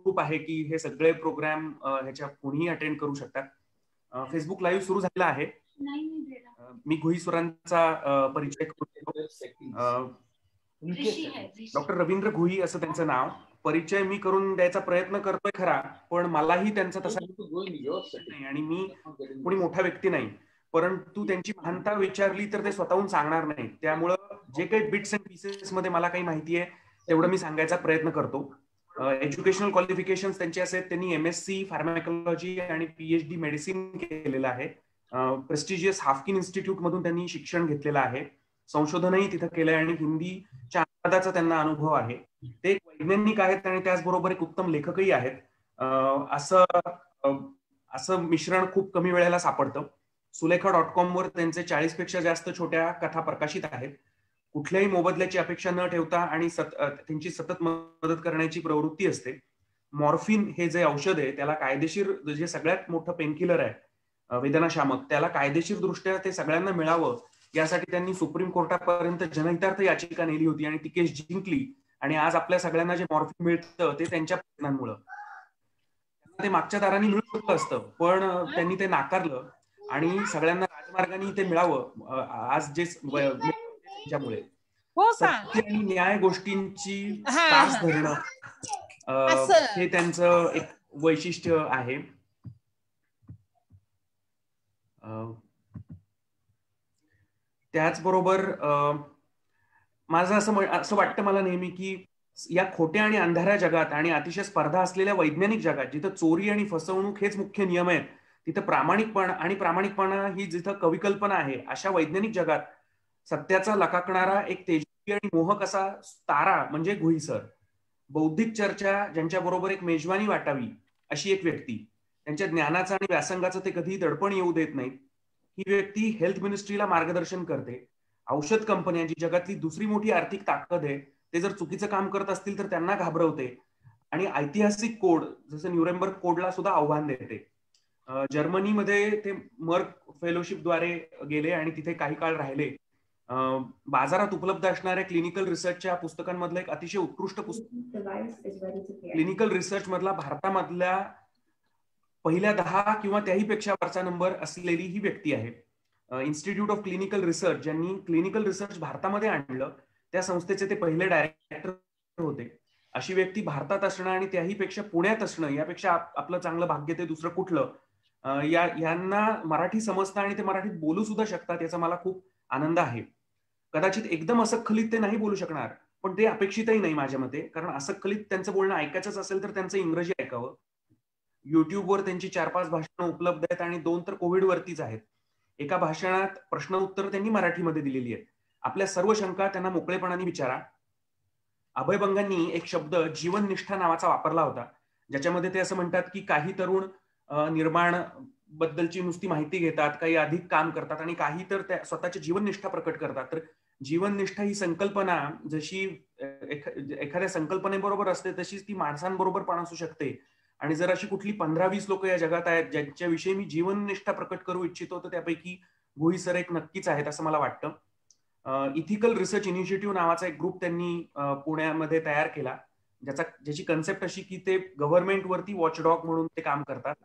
Group आहे की हे सगळे प्रोग्राम ह्याच्या कोणीही अटेंड करू शकतात. फेसबुक लाईव्ह सुरू झालेला आहे. मी गुही सरांचा परिचय करून देतो. डॉक्टर रवींद्र गुही असं त्यांचं नाव. परिचय मी करून द्यायचा प्रयत्न करतोय खरा, पण मलाही त्यांचा तसा नाही आणि मी कोणी मोठा व्यक्ती नाही, परंतु त्यांची महानता विचारली तर ते स्वतःहून सांगणार नाही. त्यामुळं जे काही बिट्स अँड पीसेस मध्ये मला काही माहिती आहे तेवढं मी सांगायचा प्रयत्न करतो. एज्युकेशनल क्वालिफिकेशन त्यांचे असे, त्यांनी MSc फार्माकोलॉजी आणि PhD मेडिसिन केलेलं आहे. प्रेस्टिजियस हाफकिन इन्स्टिट्यूट मधून त्यांनी शिक्षण घेतलेलं आहे. संशोधनही तिथं केलंय आणि हिंदीच्या अनुवादाचा त्यांना अनुभव आहे. ते एक वैज्ञानिक आहेत आणि त्याचबरोबर एक उत्तम लेखकही आहेत. असं मिश्रण खूप कमी वेळेला सापडतं. सुलेखा.com वर त्यांचे 40 पेक्षा जास्त छोट्या कथा प्रकाशित आहेत. कुठल्याही मोबदल्याची अपेक्षा न ठेवता आणि त्यांची सतत मदत करण्याची प्रवृत्ती असते. मॉर्फिन हे जे औषध आहे त्याला कायदेशीर, जे सगळ्यात मोठं पेनकिलर आहे वेदनाशामक, त्याला कायदेशीर दृष्ट्या ते सगळ्यांना मिळावं यासाठी त्यांनी सुप्रीम कोर्टापर्यंत जनहितार्थ याचिका नेली होती आणि ती केस जिंकली. आणि आज आपल्या सगळ्यांना जे मॉर्फिन मिळतं ते त्यांच्या प्रयत्नांमुळे. ते मागच्या दारांनी मिळू शकलं असतं, पण त्यांनी ते नाकारलं आणि सगळ्यांना राजमार्गाने ते मिळावं आज जे त्यांच्यामुळे. सत्य आणि न्याय गोष्टींची कास धरणं हे त्यांचं एक वैशिष्ट्य आहे. त्याचबरोबर माझं असं वाटतं मला नेहमी की या खोट्या आणि अंधाऱ्या जगात आणि अतिशय स्पर्धा असलेल्या वैज्ञानिक जगात, जिथं चोरी आणि फसवणूक हेच मुख्य नियम आहेत, तिथं प्रामाणिकपणा ही जिथं कविकल्पना आहे, अशा वैज्ञानिक जगात सत्याचा लकाकणारा एक तेजस्वी आणि मोहक असा तारा म्हणजे गुही सर. बौद्धिक चर्चा ज्यांच्याबरोबर एक मेजवानी वाटावी अशी एक व्यक्ती. त्यांच्या ज्ञानाचं आणि व्यासंगाचं ते कधी दडपण येऊ देत नाहीत. ही व्यक्ती हेल्थ मिनिस्ट्रीला मार्गदर्शन करते. औषध कंपन्या, जी जगातली दुसरी मोठी आर्थिक ताकद आहे, ते जर चुकीचं काम करत असतील तर त्यांना घाबरवते आणि ऐतिहासिक कोड जसं न्यूरेमबर्ग कोडला सुद्धा आव्हान देते. जर्मनीमध्ये ते मर्क फेलोशिपद्वारे गेले आणि तिथे काही काळ राहिले. बाजारात उपलब्ध असणाऱ्या क्लिनिकल रिसर्चच्या पुस्तकांमधलं एक अतिशय उत्कृष्ट पुस्तक, क्लिनिकल रिसर्च मधला भारतामधल्या पहिल्या 10 किंवा त्याहीपेक्षा वरचा नंबर असलेली ही व्यक्ती आहे. इन्स्टिट्यूट ऑफ क्लिनिकल रिसर्च, ज्यांनी क्लिनिकल रिसर्च भारतामध्ये आणलं, त्या संस्थेचे ते पहिले डायरेक्टर होते. अशी व्यक्ती भारतात असणं आणि त्याहीपेक्षा पुण्यात असणं यापेक्षा आपलं चांगलं भाग्य ते दुसरं कुठलं. यांना मराठी समजतं आणि ते मराठीत बोलू सुद्धा शकतात, याचा मला खूप आनंद आहे. कदाचित एकदम असखलित ते नाही बोलू शकणार, पण ते अपेक्षितही नाही माझ्या मते, कारण असखलित त्यांचं बोलणं ऐकायचंच असेल तर त्यांचं इंग्रजी ऐकावं. युट्यूबवर त्यांची 4-5 भाषणं उपलब्ध आहेत आणि 2 तर कोविड वरतीच आहेत. एका भाषणात प्रश्न उत्तर त्यांनी मराठीमध्ये दिलेली आहेत. आपल्या सर्व शंका त्यांना मोकळेपणाने विचारा. अभय बंगांनी एक शब्द जीवननिष्ठा नावाचा वापरला होता, ज्याच्यामध्ये ते असं म्हणतात की काही तरुण निर्माण बद्दलची नुसती माहिती घेतात, काही अधिक काम करतात आणि काही तर स्वतःची जीवननिष्ठा प्रकट करतात. तर जीवननिष्ठा ही संकल्पना जशी एखाद्या संकल्पनेबरोबर असते तशीच ती माणसांबरोबर पण असू शकते. आणि जर अशी कुठली 15-20 लोक या जगात आहेत ज्यांच्याविषयी मी जीवननिष्ठा प्रकट करू इच्छितो, तर त्यापैकी गुही सर एक नक्कीच आहेत असं मला वाटतं. इथिकल रिसर्च इनिशिएटिव्ह नावाचा एक ग्रुप त्यांनी पुण्यामध्ये तयार केला, ज्याची कन्सेप्ट अशी की ते गव्हर्नमेंट वरती वॉचडॉग म्हणून ते काम करतात.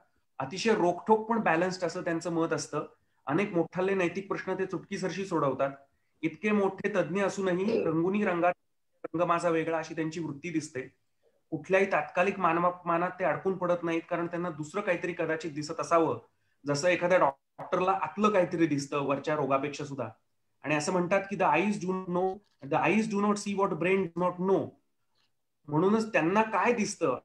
अतिशय रोखठोक पण बॅलन्स्ड असं त्यांचं मत असतं. अनेक मोठाले नैतिक प्रश्न ते चुटकीसरशी सोडवतात. इतके मोठे तज्ज्ञ असूनही रंगुनी रंगात रंग माझा वेगळा अशी त्यांची वृत्ती दिसते. कुठल्याही तात्कालिक मानात ते अडकून पडत नाहीत, कारण त्यांना दुसरं काहीतरी कदाचित दिसत असावं, जसं एखाद्या डॉक्टरला आतलं काहीतरी दिसतं वरच्या रोगापेक्षा सुद्धा. आणि असं म्हणतात की the eyes do not see what brain do not know. म्हणूनच त्यांना काय दिसतं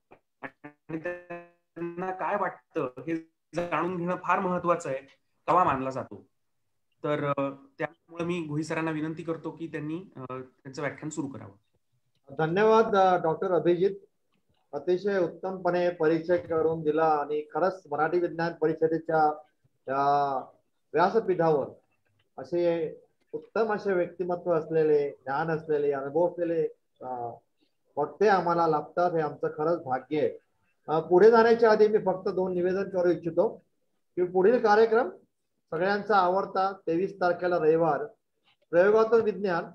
आणि त्यांना काय वाटतं हे जाणून घेणं फार महत्वाचं आहे, तवा मानला जातो. तर त्यामुळे मी गुही सरांना विनंती करतो की त्यांनी त्यांचं व्याख्यान सुरू करावं. धन्यवाद डॉक्टर अभिजित. अतिशय उत्तमपणे परिचय करून दिला आणि खरंच मराठी विज्ञान परिषदेच्या व्यासपीठावर असे उत्तम असे व्यक्तिमत्व असलेले, ज्ञान असलेले, अनुभव असलेले वक्ते आम्हाला लाभतात, हे आमचं खरंच भाग्य आहे. पुढे जाण्याच्या आधी मी फक्त 2 निवेदन करू इच्छितो की पुढील कार्यक्रम सगळ्यांचा आवडता 23 तारखेला रविवार प्रयोगात्मक विज्ञान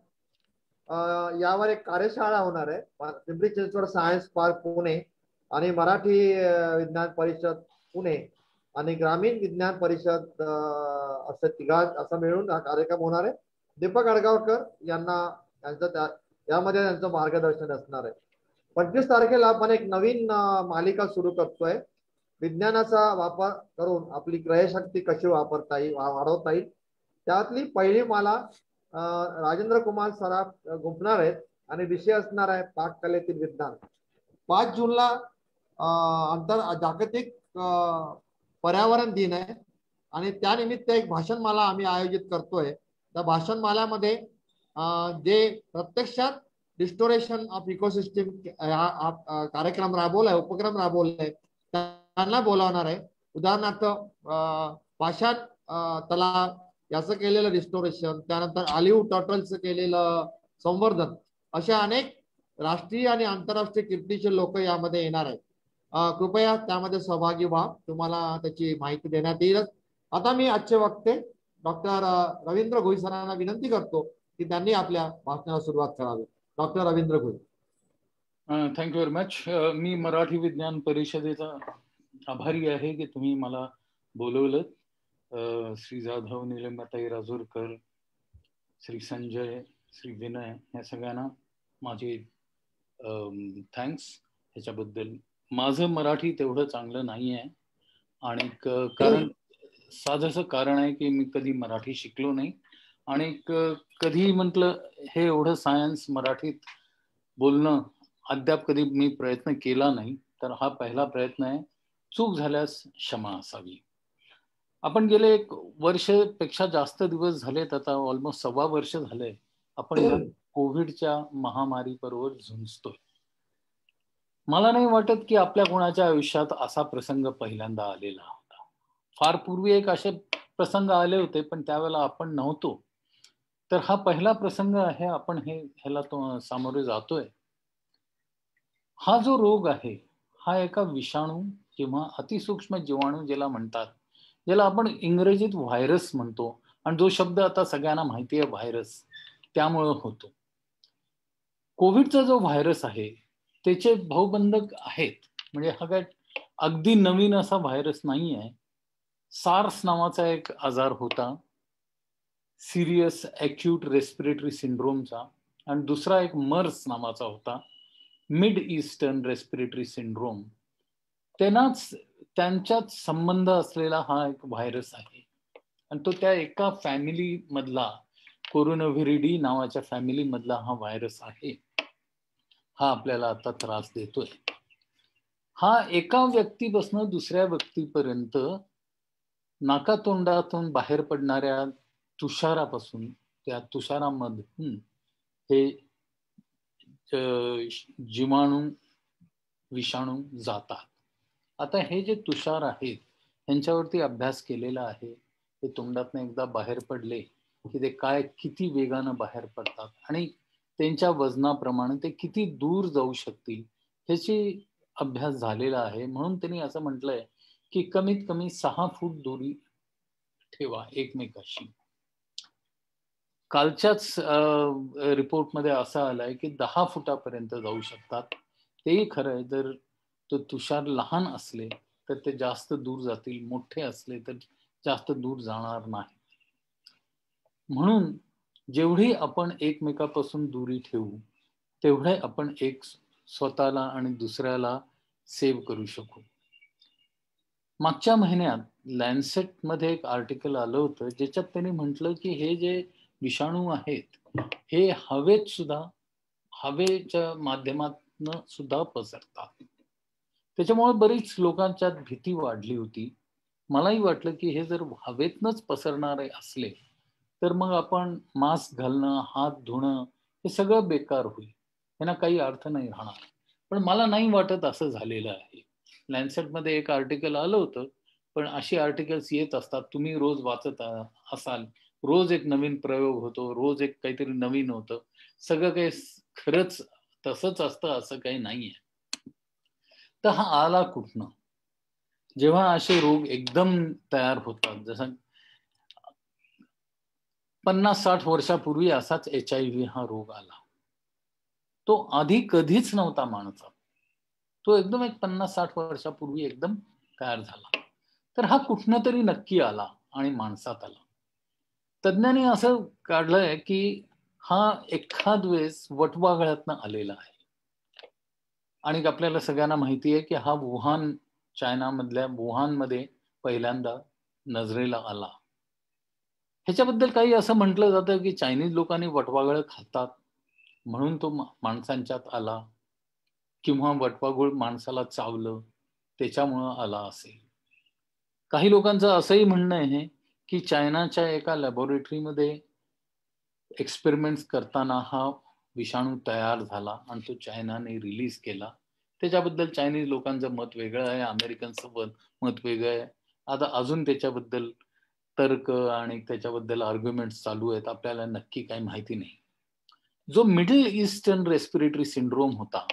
यावर एक कार्यशाळा होणार आहे पिंपरी चिंचवड सायन्स पार्क पुणे. आणि मराठी विज्ञान परिषद पुणे आणि ग्रामीण विज्ञान परिषद असं असं मिळून हा कार्यक्रम होणार आहे. दीपक आडगावकर यांना यामध्ये त्यांचं मार्गदर्शन असणार आहे. 25 तारखेला आपण एक नवीन मालिका सुरू करतोय. विज्ञानाचा वापर करून आपली क्रयशक्ती कशी वाढवता येईल. त्यातली पहिली माला राजेंद्र कुमार सराफ गुंफणार आहेत आणि विषय असणार आहे पाककलेतील विज्ञान. 5 जूनला जागतिक पर्यावरण दिन आहे आणि त्यानिमित्त एक भाषणमाला आम्ही आयोजित करतोय. त्या भाषणमाल्यामध्ये जे प्रत्यक्षात रिस्टोरेशन ऑफ इकोसिस्टम कार्यक्रम राबवलाय, उपक्रम राबवलाय, त्यांना बोलावणार आहे. उदाहरणार्थ पाषाण तलाव याचं केलेलं रिस्टोरेशन, त्यानंतर ऑलिव्ह टर्टल्सचं केलेलं संवर्धन, अशा अनेक राष्ट्रीय आणि आंतरराष्ट्रीय कीर्तीचे लोक यामध्ये येणार आहेत. कृपया त्यामध्ये सहभागी व्हा. तुम्हाला त्याची माहिती देण्यात येईलच. आता मी आजचे वक्ते डॉक्टर रवींद्र घोई सरांना विनंती करतो की त्यांनी आपल्या भाषणाला सुरुवात करावी. Doctor Ravindra Ghoi. Thank you very much. मी मराठी विज्ञान परिषदेचा आभारी आहे की तुम्ही मला बोलवलं. श्री जाधव, निलंगाताई राजूरकर, श्री संजय, श्री विनय, या सगळ्यांना माझे थँक्स ह्याच्याबद्दल. माझं मराठी तेवढं चांगलं नाही आहे आणि कारण साधंसं कारण आहे की मी कधी मराठी शिकलो नाही आणि कधी म्हटलं हे एवढं सायन्स मराठीत बोलणं अद्याप कधी मी प्रयत्न केला नाही. तर हा पहिला प्रयत्न आहे. चूक झाल्यास क्षमा असावी. आपण गेले 1 वर्षपेक्षा जास्त दिवस झालेत, आता ऑलमोस्ट 1.25 वर्ष झाले आपण या कोविडच्या महामारी बरोबर झुंजतोय. मला नाही वाटत की आपल्या कोणाच्या आयुष्यात असा प्रसंग पहिल्यांदा आलेला होता. फार पूर्वी एक असे प्रसंग आले होते पण त्यावेळेला आपण नव्हतो. तर हा पहिला प्रसंग आहे. आपण ह्याला सामोरे जातोय. हा जो रोग आहे हा एका विषाणू किंवा अतिसूक्ष्म जीवाणू ज्याला म्हणतात, ज्याला आपण इंग्रजीत व्हायरस म्हणतो आणि जो शब्द आता सगळ्यांना माहिती आहे व्हायरस, त्यामुळे होतो. कोविडचा जो व्हायरस आहे त्याचे भाऊबंधक आहेत. म्हणजे हा काय अगदी नवीन असा व्हायरस नाही आहे. सार्स नावाचा एक आजार होता, सिरियस अॅक्यूट रेस्पिरेटरी सिंड्रोमचा, आणि दुसरा एक मर्स नावाचा होता, मिड ईस्टर्न रेस्पिरेटरी सिंड्रोम. त्यांच्यात संबंध असलेला हा एक व्हायरस आहे आणि तो त्या एका फॅमिली मधला, कोरोनाव्हिरिडी नावाच्या फॅमिली मधला हा व्हायरस आहे. हा आपल्याला आता त्रास देतोय. हा एका व्यक्तीपासून दुसऱ्या व्यक्तीपर्यंत नाकातोंडातून बाहेर पडणाऱ्या तुषारापासून, त्या तुषारामधून हे जीवाणू विषाणू जातात. आता हे जे तुषार आहेत ह्यांच्यावरती अभ्यास केलेला आहे. ते तोंडातून एकदा बाहेर पडले की ते किती वेगानं बाहेर पडतात आणि त्यांच्या वजनाप्रमाणे ते किती दूर जाऊ शकतील ह्याची अभ्यास झालेला आहे. म्हणून त्यांनी असं म्हटलंय की कमीत कमी 6 फूट दूरी ठेवा एकमेकाशी. कालच्याच रिपोर्टमध्ये असं आलंय की 10 फुटापर्यंत जाऊ शकतात. तेही खरं आहे. जर तो तुषार लहान असले तर ते जास्त दूर जातील, मोठे असले तर जास्त दूर जाणार नाही. म्हणून जेवढी आपण एकमेकापासून दूरी ठेवू तेवढे आपण एक स्वतःला आणि दुसऱ्याला सेव्ह करू शकू. मागच्या महिन्यात लॅन्सेट मध्ये एक आर्टिकल आलं होतं ज्याच्यात त्यांनी म्हटलं की हे जे विषाणू आहेत हे हवेच्या माध्यमातून सुद्धा पसरतात. त्याच्यामुळे बरीच लोकांच्यात भीती वाढली होती. मलाही वाटलं की हे जर हवेतनच पसरणारे असले तर मग आपण मास्क घालणं, हात धुणं हे सगळं बेकार होईल, यांना काही अर्थ नाही राहणार. पण मला नाही वाटत असं झालेलं आहे. लॅन्सेटमध्ये एक आर्टिकल आलं होतं, पण अशी आर्टिकल्स येत असतात, तुम्ही रोज वाचत असाल. रोज एक नवीन प्रयोग होतो, रोज एक काहीतरी नवीन होतं. सगळं काही खरंच तसंच असतं असं काही नाहीये. तर हा आला कुठनं? जेव्हा असे रोग एकदम तयार होतात, जसं 50-60 वर्षापूर्वी असाच HIV हा रोग आला. तो आधी कधीच नव्हता माणसात. तो एकदम एक 50-60 वर्षापूर्वी एकदम तयार झाला. तर हा कुठनं तरी नक्की आला आणि माणसात आला. तज्ञांनी असं काढलंय की हा एखाद वेळेस वटवाघळातनं आलेला आहे. आणि आपल्याला सगळ्यांना माहिती आहे की हा वुहान, चायनामधल्या वुहानमध्ये पहिल्यांदा नजरेला आला. ह्याच्याबद्दल काही असं म्हटलं जातं की चायनीज लोकांनी वटवाघळ खातात म्हणून तो माणसांच्यात आला, किंवा वटवाघूळ माणसाला चावलं त्याच्यामुळं आला असेल. काही लोकांचं असंही म्हणणं आहे की चायनाच्या एका लॅबोरेटरीमध्ये एक्सपेरिमेंट्स करताना हा विषाणू तयार झाला आणि तो चायनाने रिलीज केला. त्याच्याबद्दल चायनीज लोकांचं मत वेगळं आहे, अमेरिकनचं मत वेगळं आहे. आता अजून त्याच्याबद्दल तर्क आणि त्याच्याबद्दल आर्ग्युमेंट्स चालू आहेत. आपल्याला नक्की काही माहिती नाही. जो मिडल ईस्टर्न रेस्पिरेटरी सिंड्रोम होता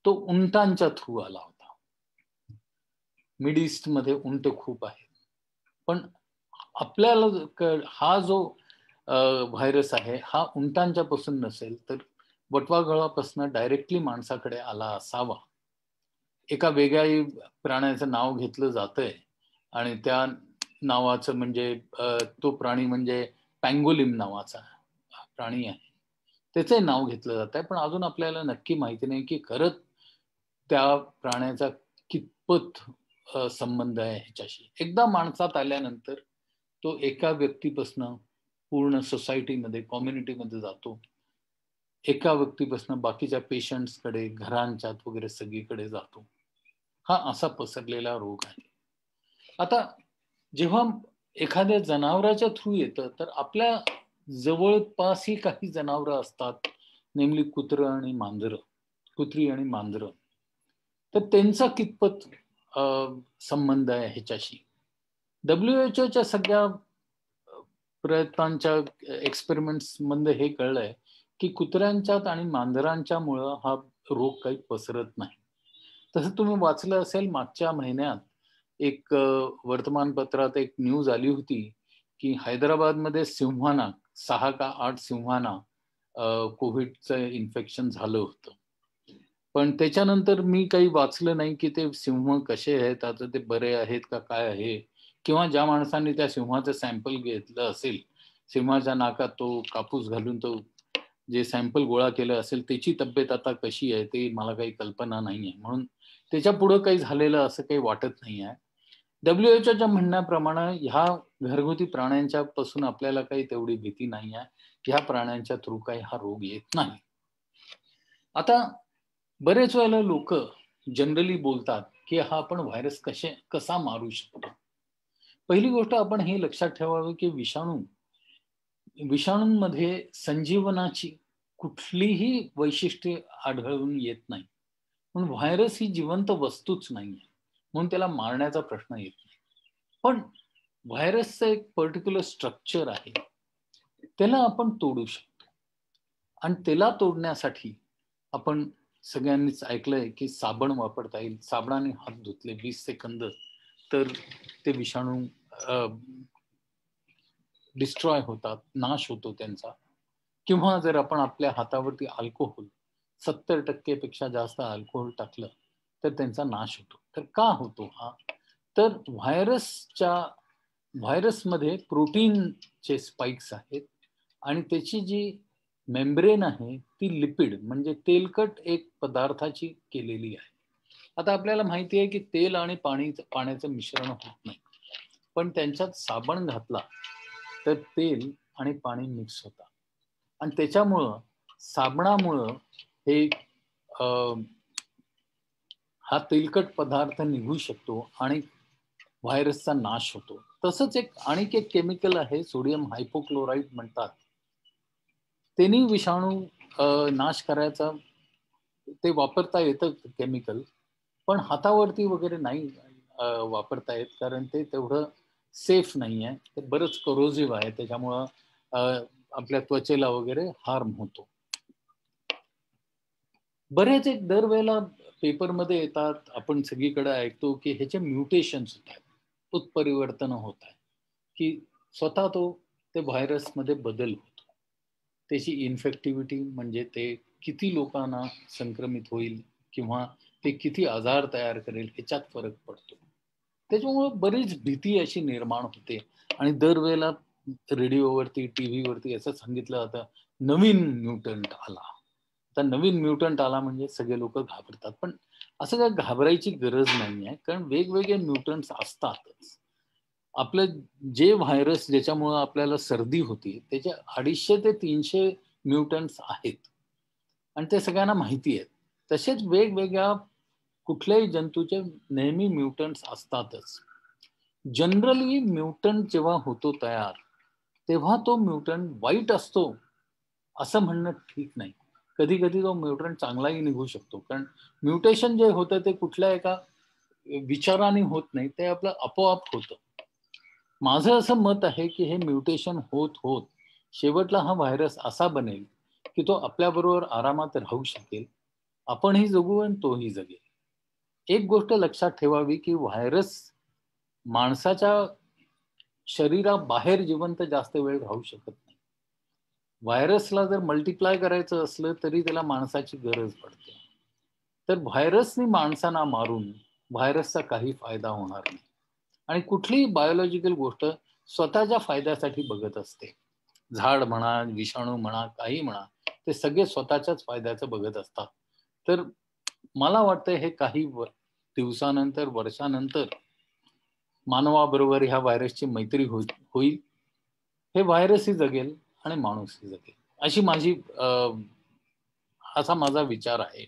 तो उंटांच्या थ्रू आला होता. मिड ईस्ट मध्ये उंट खूप आहेत, पण आपल्याला हा जो व्हायरस आहे हा उंटांच्या पासून नसेल तर वटवाघळापासून डायरेक्टली माणसाकडे आला असावा. एका वेगळ्या प्राण्याचं नाव घेतलं जातंय आणि त्या नावाचं म्हणजे तो प्राणी म्हणजे पँगोलिम नावाचा प्राणी आहे, त्याचे नाव घेतलं जात आहे. पण अजून आपल्याला नक्की माहिती नाही की खरंच त्या प्राण्याचा कितपत संबंध आहे ह्याच्याशी. एकदा माणसात आल्यानंतर तो एका व्यक्तीपासून पूर्ण सोसायटीमध्ये, कम्युनिटीमध्ये जातो. एका व्यक्तीपासून बाकीच्या पेशंट्सकडे, घरांच्यात वगैरे सगळीकडे जातो. हा असा पसरलेला रोग आहे. आता जेव्हा एखाद्या जनावराच्या थ्रू येतं तर आपल्या जवळपासही काही जनावरं असतात, नेमली कुत्री आणि मांजरं. तर त्यांचा कितपत संबंध आहे ह्याच्याशी. WHO सगळ्या प्रयत्नांच्या एक्सपेरिमेंट्स मध्ये हे कळलंय की कुत्र्यांच्यात आणि मांजरांच्या मुळे हा रोग काही पसरत नाही. तसं तुम्ही वाचलं असेल, मागच्या महिन्यात एक वर्तमानपत्रात एक न्यूज आली होती की हैदराबादमध्ये सिंहांना 6 का 8 सिंहांना कोविडचं इन्फेक्शन झालं होतं. पण त्याच्यानंतर मी काही वाचलं नाही की ते सिंह कसे आहेत, आता ते बरे आहेत का काय आहे, किंवा ज्या माणसांनी त्या सिंहाचं सॅम्पल घेतलं असेल, सिंहाच्या नाकात तो कापूस घालून तो जे सॅम्पल गोळा केलं असेल त्याची तब्येत आता कशी आहे ते मला काही कल्पना नाहीये. म्हणून त्याच्या पुढे काही झालेलं असं काही वाटत नाही आहे. WHOच्या म्हणण्याप्रमाणे ह्या घरगुती प्राण्यांच्या पासून आपल्याला काही तेवढी भीती नाही आहे. ह्या प्राण्यांच्या थ्रू काही हा रोग येत नाही. आता बरेच वेळेला लोक जनरली बोलतात की हा आपण व्हायरस कसा मारू शकतो. पहिली गोष्ट आपण हे लक्षात ठेवावं की विषाणूंमध्ये संजीवनाची कुठलीही वैशिष्ट्ये आढळून येत नाही. म्हणून व्हायरस ही जिवंत वस्तूच नाहीये, म्हणून त्याला मारण्याचा प्रश्न येत नाही. पण व्हायरसचं एक पर्टिक्युलर स्ट्रक्चर आहे, त्याला आपण तोडू शकतो. आणि त्याला तोडण्यासाठी आपण सगळ्यांनीच ऐकलंय की साबण वापरता येईल. साबणाने हात धुतले 20 सेकंद तर ते विषाणू डिस्ट्रॉय होतात, नाश होतो त्यांचा. किंवा जर आपण आपल्या हातावरती अल्कोहोल 70% पेक्षा जास्त अल्कोहोल टाकलं तर त्यांचा नाश होतो. तर का होतो हा? तर व्हायरसमध्ये प्रोटीनचे स्पाइक्स आहेत आणि त्याची जी मेम्ब्रेन आहे ती लिपिड म्हणजे तेलकट एक पदार्थाची केलेली आहे. आता आपल्याला माहिती आहे की तेल आणि पाण्याचं मिश्रण होत नाही, पण त्यांच्यात साबण घातला तर तेल आणि पाणी मिक्स होतात आणि त्याच्यामुळं साबणामुळं हे हा तेलकट पदार्थ निघू शकतो आणि व्हायरसचा नाश होतो. तसंच आणखी एक केमिकल आहे, सोडियम हायपोक्लोराइड म्हणतात. त्यांनी विषाणू नाश करायचा ते वापरता येतं केमिकल, पण हातावरती वगैरे नाही वापरता येत कारण ते तेवढं सेफ नाही आहे. ते बरंच करोजिव्ह आहे, त्याच्यामुळं आपल्या त्वचेला वगैरे हार्म होतो. बरेच दरवेळेला पेपरमध्ये येतात, आपण सगळीकडे ऐकतो की ह्याचे म्युटेशन्स होत आहेत, उत्परिवर्तन होत आहे, की स्वतः ते व्हायरसमध्ये बदल होतो. त्याची इन्फेक्टिव्हिटी म्हणजे ते किती लोकांना संक्रमित होईल किंवा ते किती आजार तयार करेल ह्याच्यात फरक पडतो. त्याच्यामुळे बरीच भीती अशी निर्माण होते आणि दरवेळेला रेडिओवरती टीव्हीवरती असं सांगितलं जातं नवीन म्युटंट आला. आता नवीन म्युटंट आला म्हणजे सगळे लोक घाबरतात, पण असं काय घाबरायची गरज नाही आहे, कारण वेगवेगळे म्युटंट्स असतातच. आपलं जे व्हायरस ज्याच्यामुळं आपल्याला सर्दी होती त्याचे 250 ते 300 म्युटंट्स आहेत आणि ते सगळ्यांना माहिती आहेत. तसेच वेगवेगळ्या कुठल्याही जंतूचे नेहमी म्युटंट्स असतातच. जनरली म्युटंट जेव्हा होतो तयार तेव्हा तो म्युटंट वाईट असतो असं म्हणणं ठीक नाही. कधी कधी तो म्युटंट चांगलाही निघू शकतो, कारण म्युटेशन जे होतं ते कुठल्या एका विचाराने होत नाही, ते आपलं आपोआप होतं. माझं असं मत आहे की हे म्युटेशन होत होत शेवटला हा व्हायरस असा बनेल की तो आपल्याबरोबर आरामात राहू शकेल, आपणही जगू आणि तोही जगेल. एक गोष्ट लक्षात ठेवावी की व्हायरस माणसाच्या शरीराबाहेर जिवंत जास्त वेळ राहू शकत नाही. व्हायरसला जर मल्टिप्लाय करायचं असलं तरी त्याला माणसाची गरज पडते. तर व्हायरसनी माणसांना मारून व्हायरसचा काही फायदा होणार नाही. आणि कुठलीही बायोलॉजिकल गोष्ट स्वतःच्या फायद्यासाठी बघत असते. झाड म्हणा, विषाणू म्हणा, काही म्हणा, ते सगळे स्वतःच्याच फायद्याचं बघत असतात. तर मला वाटतं हे काही दिवसानंतर, वर्षानंतर मानवाबरोबर ह्या व्हायरसची मैत्री होईल. हे व्हायरसही जगेल आणि माणूसही जगेल, अशी असा माझा विचार आहे.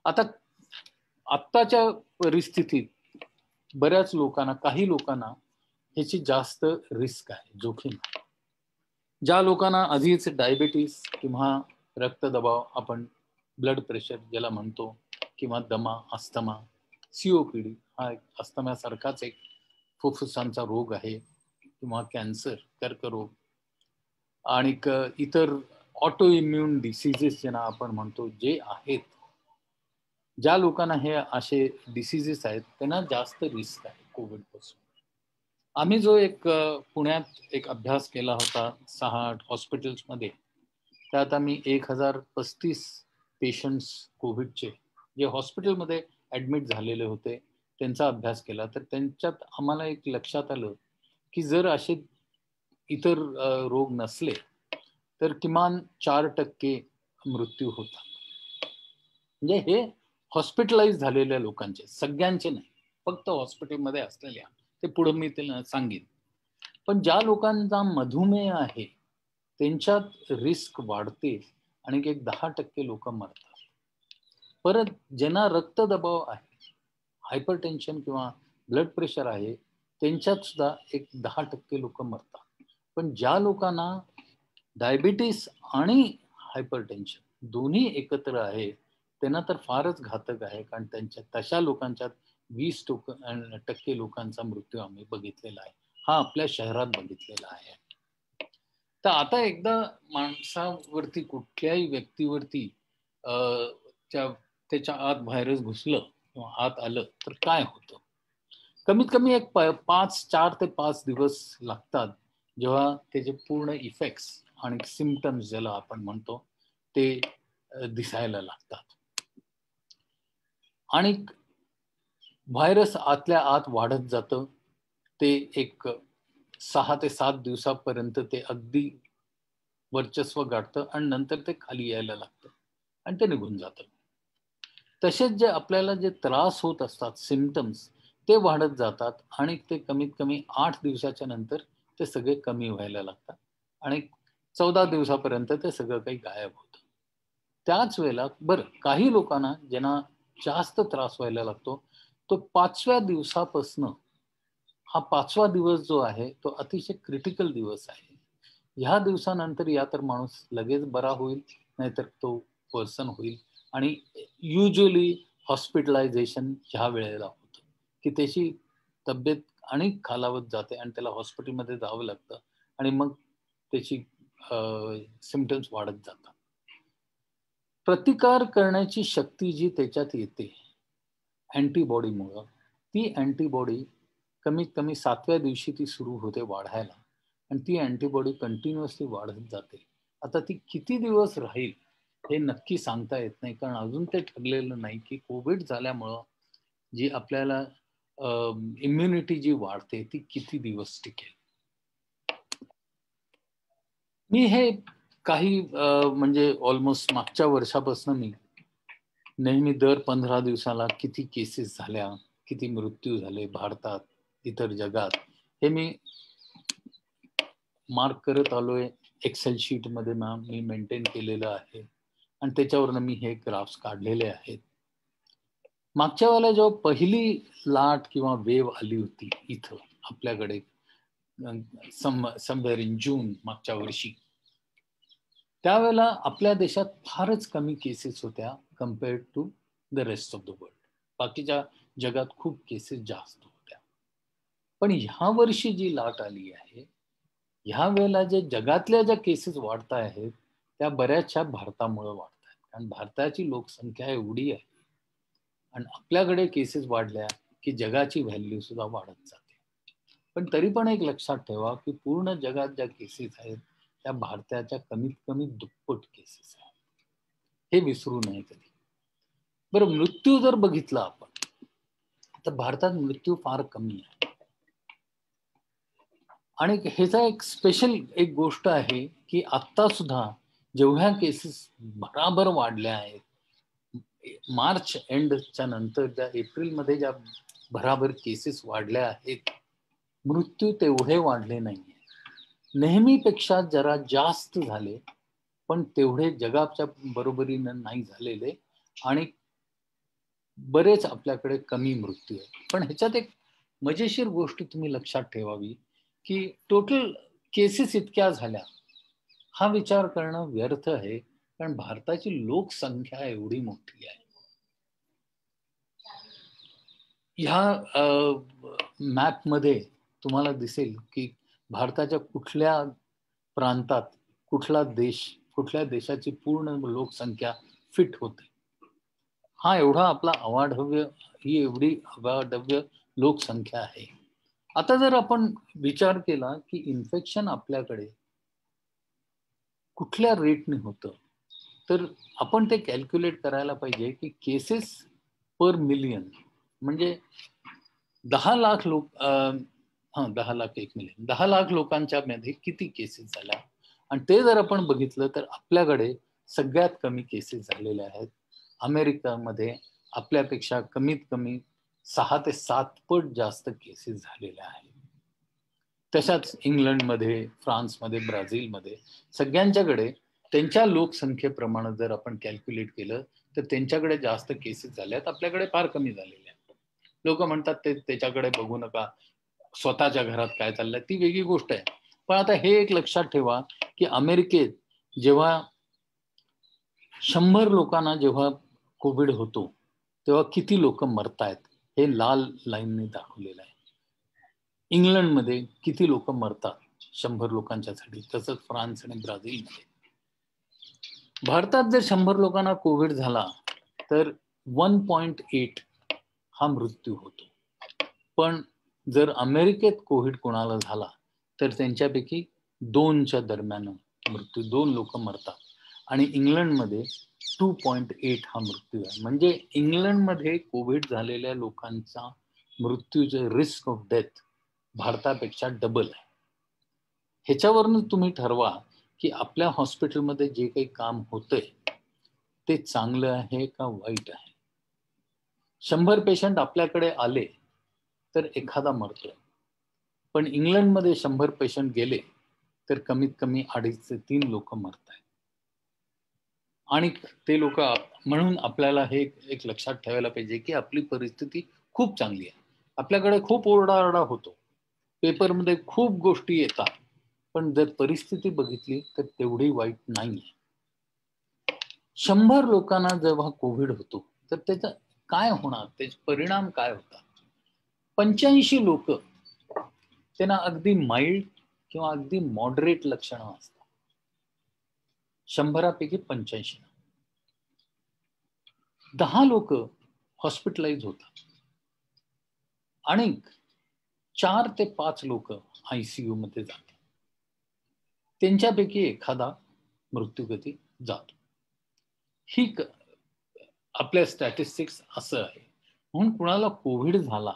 आता आत्ताच्या परिस्थितीत बऱ्याच लोकांना, काही लोकांना ह्याची जास्त रिस्क आहे, जोखीम. ज्या लोकांना आधीच डायबिटीस किंवा रक्तदबाव, आपण ब्लड प्रेशर ज्याला म्हणतो, किंवा दमा, अस्थमा, COPD हा एक अस्थमासारखाच एक फुफ्फुसांचा रोग आहे, किंवा कॅन्सर, कर्करोग आणि इतर ऑटो इम्युन डिसीजेस ज्यांना आपण म्हणतो जे आहेत, ज्या लोकांना हे असे डिसीजेस आहेत त्यांना जास्त रिस्क आहे कोविड पासून. आम्ही जो एक पुण्यात एक अभ्यास केला होता 6-8 हॉस्पिटल्समध्ये, त्यात आम्ही 1035 पेशंट्स कोविडचे जे हॉस्पिटलमध्ये ऍडमिट झालेले होते त्यांचा अभ्यास केला. तर त्यांच्यात आम्हाला एक लक्षात आलं की जर असे इतर रोग नसले तर किमान 4% मृत्यू होता. म्हणजे हे हॉस्पिटलाइज झालेल्या लोकांचे, सगळ्यांचे नाही, फक्त हॉस्पिटलमध्ये असलेल्या. ते पुढे मी त्यांना सांगेन. पण ज्या लोकांचा मधुमेह आहे त्यांच्यात रिस्क वाढते आणि एक 10% लोक मरतात. परत ज्यांना रक्तदबाव आहे, हायपरटेन्शन किंवा ब्लड प्रेशर आहे, त्यांच्यात सुद्धा एक 10% लोक मरतात. पण ज्या लोकांना डायबिटीस आणि हायपरटेन्शन दोन्ही एकत्र आहे त्यांना तर फारच घातक आहे, कारण त्यांच्या तशा लोकांच्यात 20% लोकांचा मृत्यू आम्ही बघितलेला आहे. हा आपल्या शहरात बघितलेला आहे. तर आता एकदा माणसावरती, कुठल्याही व्यक्तीवरती त्याच्या आत व्हायरस घुसलं किंवा आत आलं तर काय होतं? कमीत कमी एक 4 ते 5 दिवस लागतात जेव्हा त्याचे पूर्ण इफेक्ट्स आणि सिम्पटम्स ज्याला आपण म्हणतो ते दिसायला लागतात. आणि व्हायरस आतल्या आत वाढत जातं. ते एक 6 ते 7 दिवसापर्यंत ते अगदी वर्चस्व गाठतं आणि नंतर ते खाली यायला लागतं आणि ते निघून जातं. तसेच जे आपल्याला जे त्रास होत असतात, सिम्पटम्स, ते वाढत जातात आणि ते कमीत कमी 8 दिवसाच्या नंतर ते सगळे कमी व्हायला लागतात आणि 14 दिवसापर्यंत ते सगळं काही गायब होतं. त्याच वेळेला काही लोकांना ज्यांना जास्त त्रास व्हायला लागतो तो 5व्या दिवसापासनं, हा 5वा दिवस जो आहे तो अतिशय क्रिटिकल दिवस आहे. ह्या दिवसानंतर या तर माणूस लगेच बरा होईल, नाहीतर तो पर्सन होईल. आणि युजली हॉस्पिटलायझेशन ह्या वेळेला होतं की त्याची तब्येत आणि खालावत जाते आणि त्याला हॉस्पिटलमध्ये जावं लागतं आणि मग त्याची सिम्पटम्स वाढत जातात. प्रतिकार करण्याची शक्ती जी त्याच्यात येते अँटीबॉडीमुळं, ती अँटीबॉडी कमीत कमी 7व्या दिवशी ती सुरू होते वाढायला आणि ती अँटीबॉडी कंटिन्युअसली वाढत जाते. आता ती किती दिवस राहील हे नक्की सांगता येत नाही, कारण अजून ते ठरलेलं नाही की कोविड झाल्यामुळं जी आपल्याला इम्युनिटी जी वाढते ती किती दिवस टिकेल. मी हे काही म्हणजे ऑलमोस्ट मागच्या वर्षापासून मी नेहमी दर 15 दिवसाला किती केसेस झाल्या, किती मृत्यू झाले भारतात, इतर जगात, हे मी मार्क करत आलोय. एक्सेल शीट मध्ये मी मेंटेन केलेलं आहे आणि त्याच्यावरनं मी हे ग्राफ्स काढलेले आहेत. मागच्या वेळेला जेव्हा पहिली लाट किंवा वेव आली होती इथं आपल्याकडे समवेअर इन जून मागच्या वर्षी, त्यावेळेला आपल्या देशात फारच कमी केसेस होत्या compared to the rest of the world. बाकीच्या जगात खूप केसेस जास्त होत्या. पण ह्या वर्षी जी लाट आली आहे, ह्या वेळेला जे जगातल्या ज्या केसेस वाढत आहेत त्या बऱ्याचशा भारतामुळे वाढत आहेत, कारण भारताची लोकसंख्या एवढी आहे आणि आपल्याकडे केसेस वाढल्या की जगाची व्हॅल्यू सुद्धा वाढत जाते. पण तरी पण एक लक्षात ठेवा की पूर्ण जगात ज्या केसेस आहेत त्या भारताच्या कमीत कमी दुप्पट केसेस आहेत, हे विसरू नये कधी. बरं, मृत्यू जर बघितला आपण तर भारतात मृत्यू फार कमी आहे. आणि ह्याचा एक स्पेशल एक गोष्ट आहे की आता सुद्धा जेवढ्या केसेस बराबर वाढल्या आहेत, मार्च एंडच्या नंतर ज्या एप्रिलमध्ये ज्या बराबर केसेस वाढल्या आहेत, मृत्यू तेवढे वाढले नाहीये. नेहमीपेक्षा जरा जास्त झाले, पण तेवढे जगाच्या बरोबरीनं नाही झालेले आणि बरेच आपल्याकडे कमी मृत्यू आहे. पण ह्याच्यात एक मजेशीर गोष्ट तुम्ही लक्षात ठेवावी की टोटल केसेस इतक्या झाल्या हा विचार करणं व्यर्थ आहे, कारण भारताची लोकसंख्या एवढी मोठी आहे. ह्या मॅपमध्ये तुम्हाला दिसेल की भारताच्या कुठल्या प्रांतात कुठला देश, कुठल्या देशाची पूर्ण लोकसंख्या फिट होते. हा एवढा आपला अवाढव्य, ही एवढी अवाढव्य लोकसंख्या आहे. आता जर आपण विचार केला की इन्फेक्शन आपल्याकडे कुठल्या रेटने होतं, तर आपण ते कॅल्क्युलेट करायला पाहिजे की केसेस पर मिलियन म्हणजे 10 लाख लोक 10 लाख 1 मिलियन 10 लाख लोकांच्या मध्ये किती केसेस झाल्या, आणि ते जर आपण बघितलं तर आपल्याकडे सगळ्यात कमी केसेस झालेल्या आहेत. अमेरिकामध्ये आपल्यापेक्षा कमीत कमी 6 ते 7 पट जास्त केसेस झालेल्या आहेत. तशाच इंग्लंडमध्ये, फ्रान्समध्ये, ब्राझीलमध्ये सगळ्यांच्याकडे त्यांच्या लोकसंख्येप्रमाणे जर आपण कॅल्क्युलेट केलं तर त्यांच्याकडे जास्त केसेस झाल्यात, आपल्याकडे फार कमी झालेल्या आहेत. लोक म्हणतात ते त्याच्याकडे बघू नका, स्वतःच्या घरात काय चाललंय ती वेगळी गोष्ट आहे. पण आता हे एक लक्षात ठेवा की अमेरिकेत जेव्हा 100 लोकांना जेव्हा कोविड होतो तेव्हा किती लोक मरतायत हे लाल लाईनने दाखवलेलं आहे. इंग्लंडमध्ये किती लोक मरतात 100 लोकांच्यासाठी, तसंच फ्रान्स आणि ब्राझीलमध्ये. भारतात जर 100 लोकांना कोविड झाला तर 1.8 हा मृत्यू होतो. पण जर अमेरिकेत कोविड कोणाला झाला तर त्यांच्यापैकी 2च्या दरम्यान मृत्यू, 2 लोक मरतात. आणि इंग्लंडमध्ये 2.8 हा मृत्यू आहे. म्हणजे इंग्लंडमध्ये कोविड झालेल्या लोकांचा मृत्यूचे रिस्क ऑफ डेथ भारतापेक्षा डबल आहे. ह्याच्यावरून तुम्ही ठरवा की आपल्या हॉस्पिटलमध्ये जे काही काम होतंय ते चांगलं आहे का वाईट आहे. 100 पेशंट आपल्याकडे आले तर एखादा मरतोय, पण इंग्लंडमध्ये 100 पेशंट गेले तर कमीत कमी 2.5 ते 3 लोक मरत आहेत. आणि ते लोक, म्हणून आपल्याला हे एक लक्षात ठेवायला पाहिजे की आपली परिस्थिती खूप चांगली आहे. आपल्याकडे खूप ओरडाआरडा होतो, पेपरमध्ये खूप गोष्टी येतात, पण जर परिस्थिती बघितली तर तेवढी वाईट नाहीये. 100 लोकांना जेव्हा कोविड होतो तर त्याचा काय होणार, त्याचे परिणाम काय होतात. 85 लोक त्यांना अगदी माइल्ड किंवा अगदी मॉडरेट लक्षणं असतात. 100 पैकी 85. 10 लोक हॉस्पिटलाइज होतात आणि 4 ते 5 लोक ICU मध्ये जातात. त्यांच्यापैकी एखादा मृत्यूगती जातो. ही आपल्या स्टॅटिस्टिक्स असं आहे. म्हणून कुणाला कोविड झाला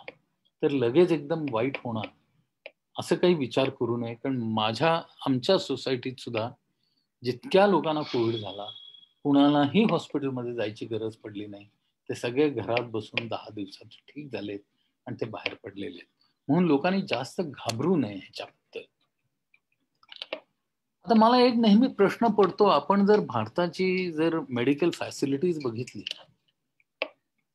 तर लगेच एकदम वाईट होणार असं काही विचार करू नये. कारण आमच्या सोसायटीत सुद्धा जितक्या लोकांना कोविड झाला कुणालाही हॉस्पिटलमध्ये जायची गरज पडली नाही. ते सगळे घरात बसून 10 दिवसात ठीक झालेत आणि ते बाहेर पडलेले आहेत. म्हणून लोकांनी जास्त घाबरू नये ह्याच्याबद्दल. आता मला एक नेहमी प्रश्न पडतो, आपण जर भारताची जर मेडिकल फॅसिलिटीज बघितली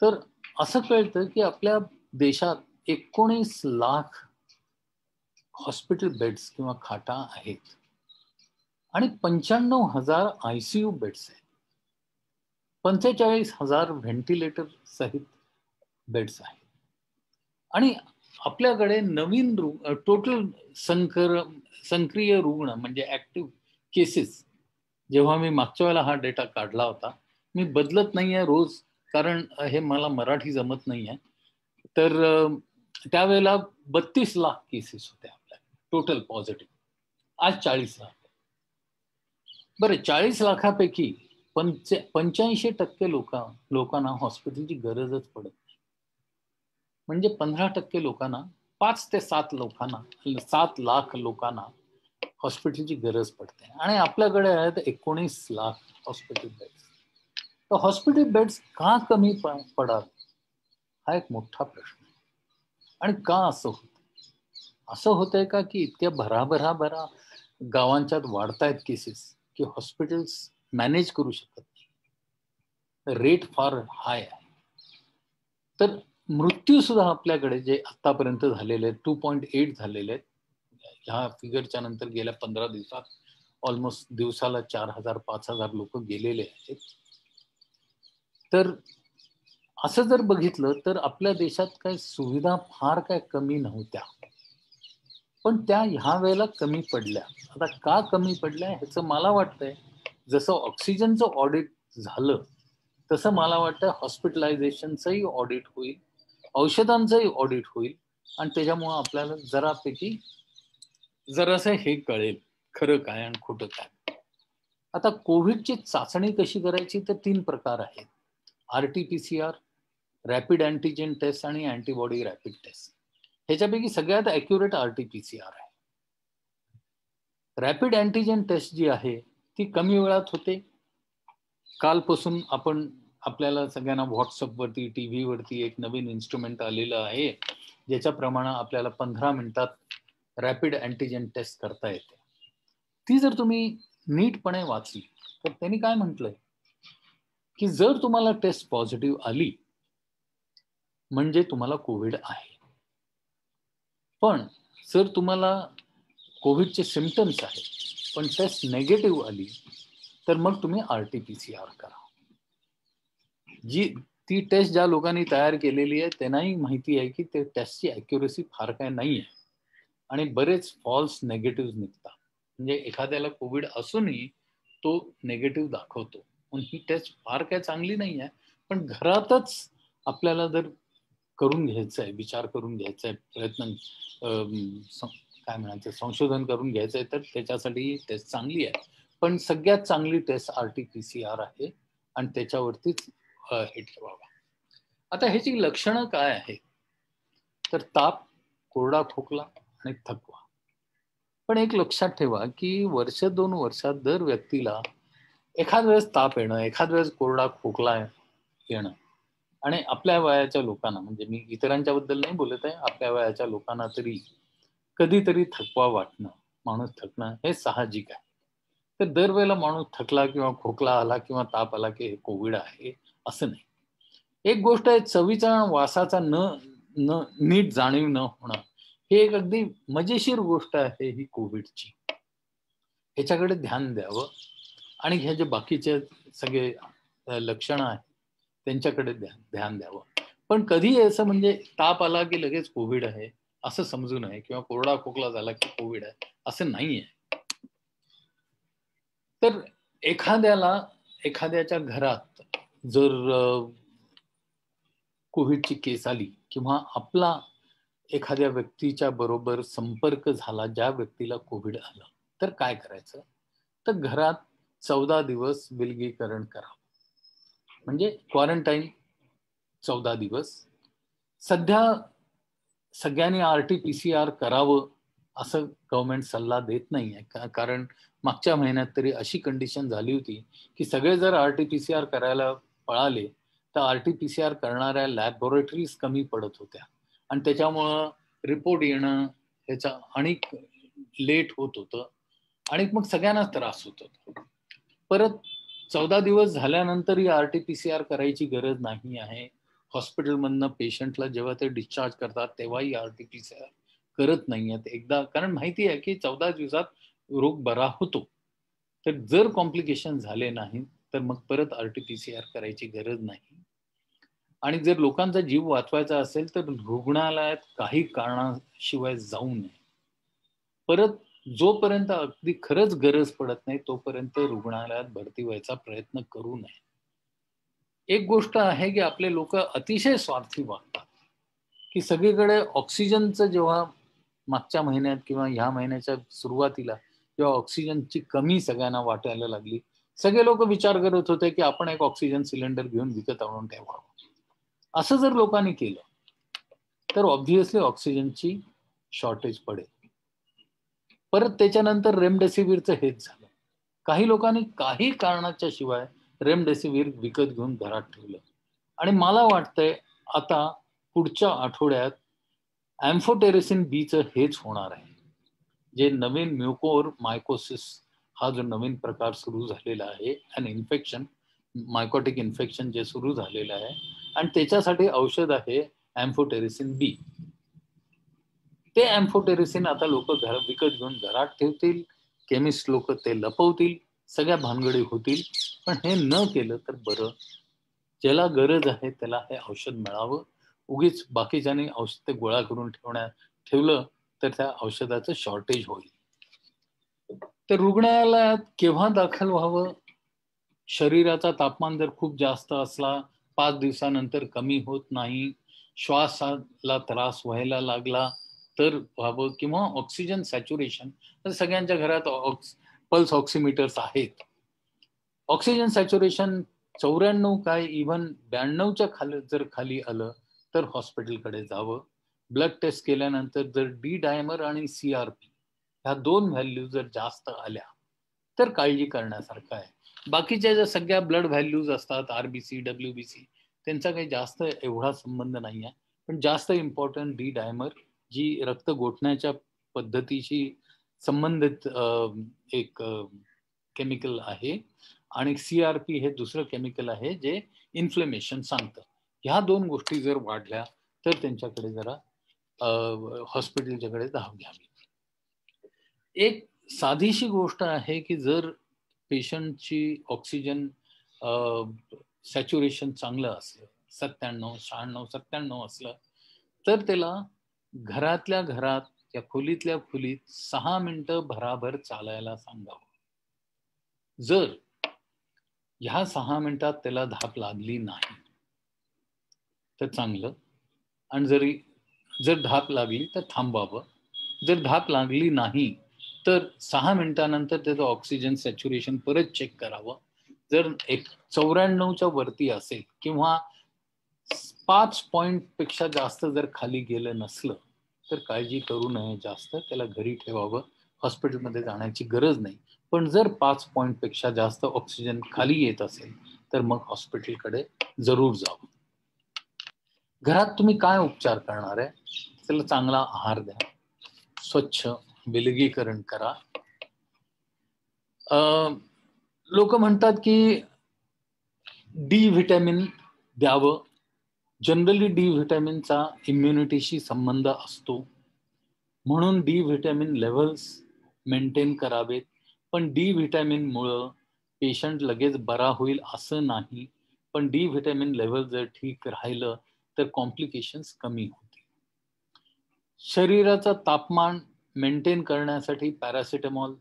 तर असं कळतं की आपल्या देशात 19 लाख हॉस्पिटल बेड्स किंवा खाटा आहेत आणि 95,000 ICU बेड्स आहेत, 45,000 व्हेंटिलेटर सहित बेड्स आहेत आणि आपल्याकडे नवीन टोटल संक्रिय रुग्ण म्हणजे ऍक्टिव्ह केसेस, जेव्हा मी मागच्या वेळेला हा डेटा काढला होता, मी बदलत नाहीये रोज कारण हे मला मराठी जमत नाहीये, तर त्यावेळेला 32 लाख केसेस होत्या आपल्या टोटल पॉझिटिव्ह. आज 40 लाख. बरं, 40 लाखापैकी 85% लोकांना हॉस्पिटलची गरजच पडत नाही. म्हणजे 15% लोकांना, 5 ते 7 लाख लोकांना हॉस्पिटलची गरज पडते आणि आपल्याकडे आहेत 19 लाख हॉस्पिटल बेड्स. तर हॉस्पिटल बेड्स का कमी पडाल हा एक मोठा प्रश्न आहे. आणि का असं होतं? असं होतंय का की इतक्या भरा गावांच्यात वाढतायत केसेस की हॉस्पिटल्स मॅनेज करू शकत नाही, रेट फार हाय आहे. तर मृत्यू सुद्धा आपल्याकडे जे आतापर्यंत झालेले आहेत 2.8 झालेले आहेत. ह्या फिगरच्या नंतर गेल्या 15 दिवसात ऑलमोस्ट दिवसाला 4,000-5,000 लोक गेलेले आहेत. तर असं जर बघितलं तर आपल्या देशात काही सुविधा फार काय कमी नव्हत्या, पण त्या ह्या वेळेला कमी पडल्या. आता का कमी पडल्या ह्याचं मला वाटतंय, जसं ऑक्सिजनचं ऑडिट झालं तसं मला वाटतं हॉस्पिटलायझेशनचंही ऑडिट होईल, औषधांचंही ऑडिट होईल आणि त्याच्यामुळं आपल्याला जरासं हे कळेल खरं काय आणि खोटं काय. आता कोविडची चाचणी कशी करायची तर 3 प्रकार आहेत: RT-PCR, रॅपिड अँटीजेन टेस्ट आणि अँटीबॉडी रॅपिड टेस्ट. ह्याच्यापैकी सगळ्यात ॲक्युरेट RT-PCR आहे. रॅपिड अँटीजेन टेस्ट जी आहे ती कमी वेळात होते. कालपासून आपल्याला सगळ्यांना व्हॉट्सअपवरती, TV वरती एक नवीन इन्स्ट्रुमेंट आलेलं आहे ज्याच्याप्रमाणे आपल्याला 15 मिनिटात रॅपिड अँटीजेन टेस्ट करता येते. ती जर तुम्ही नीटपणे वाचली तर त्यांनी काय म्हटलंय की जर तुम्हाला टेस्ट पॉझिटिव्ह आली म्हणजे तुम्हाला कोविड आहे, पण जर तुम्हाला कोविडचे सिम्पटम्स आहेत पण टेस्ट नेगेटिव्ह आली तर मग तुम्ही RT-PCR करा. ती टेस्ट ज्या लोकांनी तयार केलेली आहे त्यांनाही माहिती आहे की ते टेस्टची ॲक्युरेसी फार काय नाही आहे आणि बरेच फॉल्स नेगेटिव्ह निघतात. म्हणजे एखाद्याला कोविड असूनही तो नेगेटिव्ह दाखवतो. पण ही टेस्ट फार काय चांगली नाही आहे, पण घरातच आपल्याला जर करून घ्यायचं आहे, विचार करून घ्यायचा आहे, प्रयत्न काय म्हणायचं संशोधन करून घ्यायचं आहे तर त्याच्यासाठी टेस्ट चांगली आहे. पण सगळ्यात चांगली टेस्ट RT-PCR आहे आणि त्याच्यावरतीच हे ठेवावा. आता ह्याची लक्षणं काय आहेत तर ताप, कोरडा खोकला आणि थकवा. पण एक लक्षात ठेवा की 1-2 वर्षात दर व्यक्तीला एखाद वेळेस ताप येणं, एखाद वेळेस कोरडा खोकला येणं आणि आपल्या वयाच्या लोकांना, म्हणजे मी इतरांच्या बद्दल नाही बोलत आहे, आपल्या वयाच्या लोकांना तरी कधीतरी थकवा वाटणं, माणूस थकणं हे साहजिक आहे. तर दरवेळेला माणूस थकला किंवा खोकला आला किंवा ताप आला की हे कोविड आहे असं नाही. एक गोष्ट आहे, चवीचा वासाचा नीट जाणीव न होणं हे एक अगदी मजेशीर गोष्ट आहे ही कोविडची. ह्याच्याकडे ध्यान द्यावं आणि ह्या जे बाकीचे सगळे लक्षणं आहेत त्यांच्याकडे ध्यान द्यावं. पण कधी असं म्हणजे ताप आला की लगेच कोविड आहे असं समजू नये किंवा कोरडा खोकला झाला की कोविड आहे असं नाहीये. तर एखाद्याच्या घरात जर कोविडची केस आली किंवा आपला एखाद्या व्यक्तीच्या बरोबर संपर्क झाला ज्या व्यक्तीला कोविड आलं तर काय करायचं तर घरात 14 दिवस विलगीकरण करावं. म्हणजे क्वारंटाईन 14 दिवस. सध्या सगळ्यांनी RT-PCR करावं असं गव्हर्नमेंट सल्ला देत नाहीये, कारण मागच्या महिन्यात तरी अशी कंडिशन झाली होती की सगळे जर RT-PCR करायला पळाले तर RT-PCR करणाऱ्या लॅबोरेटरीज कमी पडत होत्या आणि त्याच्यामुळं रिपोर्ट येणं ह्याचा अनेक लेट होत होतं आणि मग सगळ्यांनाच त्रास होत होता. परत 14 दिवस झाल्यानंतरही RT-PCR करायची गरज नाही आहे. हॉस्पिटलमधनं पेशंटला जेव्हा ते डिस्चार्ज करतात तेव्हाही RT-PCR करत नाही आहेत एकदा, कारण माहिती आहे की 14 दिवसात रोग बरा होतो. तर जर कॉम्प्लिकेशन झाले नाही तर मग परत RT-PCR करायची गरज नाही. आणि जर लोकांचा जीव वाचवायचा असेल तर रुग्णालयात काही कारणाशिवाय जाऊ नये. परत जोपर्यंत अगदी खरंच गरज पडत नाही तोपर्यंत रुग्णालयात भरती व्हायचा प्रयत्न करू नये. एक गोष्ट आहे की आपले लोक अतिशय स्वार्थी वागतात की सगळीकडे ऑक्सिजनचं जेव्हा मागच्या महिन्यात किंवा ह्या महिन्याच्या सुरुवातीला जेव्हा ऑक्सिजनची कमी सगळ्यांना वाटायला लागली, सगळे लोक विचार करत होते की आपण एक ऑक्सिजन सिलेंडर घेऊन विकत आणून ठेवावं. असं जर लोकांनी केलं तर ऑब्व्हियसली ऑक्सिजनची शॉर्टेज पडेल. परत त्याच्यानंतर रेमडेसिवीरचं हेच झालं. काही लोकांनी काही कारणाच्या शिवाय रेमडेसिवीर विकत घेऊन घरात ठेवलं आणि मला वाटतंय आता पुढच्या आठवड्यात एम्फोटेरेसिन बीचं हेच होणार आहे. जे नवीन म्युकोर मायकोसिस हा जो नवीन प्रकार सुरू झालेला आहे, अन इन्फेक्शन, मायकोटिक इन्फेक्शन जे सुरू झालेलं आहे आणि त्याच्यासाठी औषध आहे एम्फोटेरेसिन बी. ते एम्फोटेरेसिन आता लोक विकत घेऊन घरात ठेवतील, केमिस्ट लोक ते लपवतील, सगळ्या भानगडी होतील. पण हे न केलं तर बरं. ज्याला गरज आहे त्याला हे औषध मिळावं. उगीच बाकीच्याने औषध ते गोळा करून ठेवलं तर त्या औषधाचं शॉर्टेज होईल. तर रुग्णालयात केव्हा दाखल व्हावं? शरीराचा तापमान जर खूप जास्त असला, 5 दिवसानंतर कमी होत नाही, श्वासाला त्रास व्हायला लागला तर व्हावं, किंवा ऑक्सिजन सॅच्युरेशन, तर सगळ्यांच्या घरात पल्स ऑक्सिमीटर्स आहेत. ऑक्सिजन सॅच्युरेशन 94 काय इव्हन 92च्या खाली जर खाली आलं तर हॉस्पिटलकडे जावं. ब्लड टेस्ट केल्यानंतर जर डी डायमर आणि CRP ह्या 2 व्हॅल्यू जर जास्त आल्या तर काळजी करण्यासारखं आहे. बाकीच्या ज्या सगळ्या ब्लड व्हॅल्यूज असतात, RBC, WBC, त्यांचा काही जास्त एवढा संबंध नाही आहे. पण जास्त इम्पॉर्टंट डी डायमर, जी रक्त गोठण्याच्या पद्धतीशी संबंधित एक केमिकल आहे, आणि CRP हे दुसरं केमिकल आहे जे इन्फ्लेमेशन सांगतं. ह्या 2 गोष्टी जर वाढल्या तर त्यांच्याकडे जरा हॉस्पिटलच्याकडे धाव घ्यावी. एक साधीशी गोष्ट आहे की जर पेशंटची ऑक्सिजन सॅच्युरेशन चांगलं असलं, 97, 96, 97 असलं, तर त्याला घरातल्या घरात या खोलीतल्या खोलीत 6 मिनिटं भराभर चालायला सांगावं. जर ह्या 6 मिनिटात त्याला धाप लागली नाही तर चांगलं, आणि जर धाप लागली तर थांबावं. जर धाप लागली नाही तर 6 मिनिटानंतर त्याचं ऑक्सिजन सॅच्युरेशन परत चेक करावं. जर 94च्या वरती असेल किंवा 5 पॉइंटपेक्षा जास्त जर खाली गेलं नसलं तर काळजी करू नये जास्त, त्याला घरी ठेवावं, हॉस्पिटलमध्ये जाण्याची गरज नाही. पण जर 5 पॉइंटपेक्षा जास्त ऑक्सिजन खाली येत असेल तर मग हॉस्पिटलकडे जरूर जावं. घरात तुम्ही काय उपचार करणार आहे? त्याला चांगला आहार द्या, स्वच्छ विलगीकरण करा. लोक म्हणतात की डी व्हिटॅमिन द्यावं. जनरली डी व्हिटॅमिनचा इम्युनिटीशी संबंध असतो, म्हणून डी व्हिटॅमिन लेव्हल्स मेंटेन करावेत. पण डी व्हिटॅमिनमुळं पेशंट लगेच बरा होईल असं नाही. पण डी व्हिटॅमिन लेव्हल जर ठीक राहिलं तर कॉम्प्लिकेशन्स कमी होतील. शरीराचं तापमान मेंटेन करण्यासाठी पॅरासिटामॉल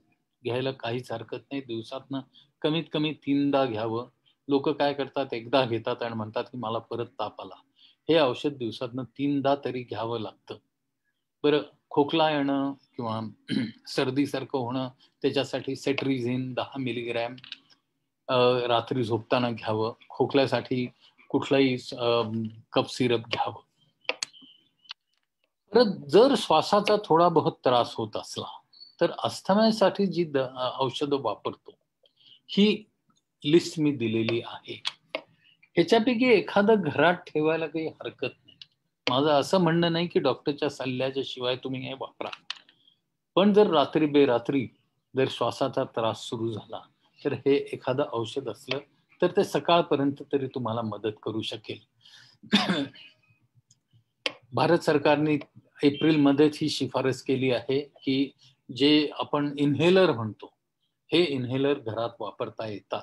घ्यायला काहीच हरकत नाही. दिवसातनं कमीत कमी 3दा घ्यावं. लोक काय करतात, एकदा घेतात आणि म्हणतात की मला परत ताप आला. हे औषध दिवसातनं 3दा तरी घ्यावं लागतं. बरं, खोकला येणं किंवा सर्दीसारखं होणं त्याच्यासाठी सेट्रिझिन 10 मिलीग्रॅम रात्री झोपताना घ्यावं. खोकल्यासाठी कुठलाही कप सिरप घ्यावं. परत जर श्वासाचा थोडा बहुत त्रास होत असला तर अस्थमासाठी जी औषधं वापरतो ही लिस्ट मी दिलेली आहे. ह्याच्यापैकी एखादं घरात ठेवायला काही हरकत नाही. माझं असं म्हणणं नाही की डॉक्टरच्या सल्ल्याच्या शिवाय तुम्ही हे वापरा. पण जर रात्री बेरात्री जर श्वासाचा त्रास सुरू झाला तर हे एखादं औषध असलं तर ते सकाळपर्यंत तरी तुम्हाला मदत करू शकेल. भारत सरकारने एप्रिलमध्येच ही शिफारस केली आहे की जे आपण इन्हेलर म्हणतो हे इन्हेलर घरात वापरता येतात.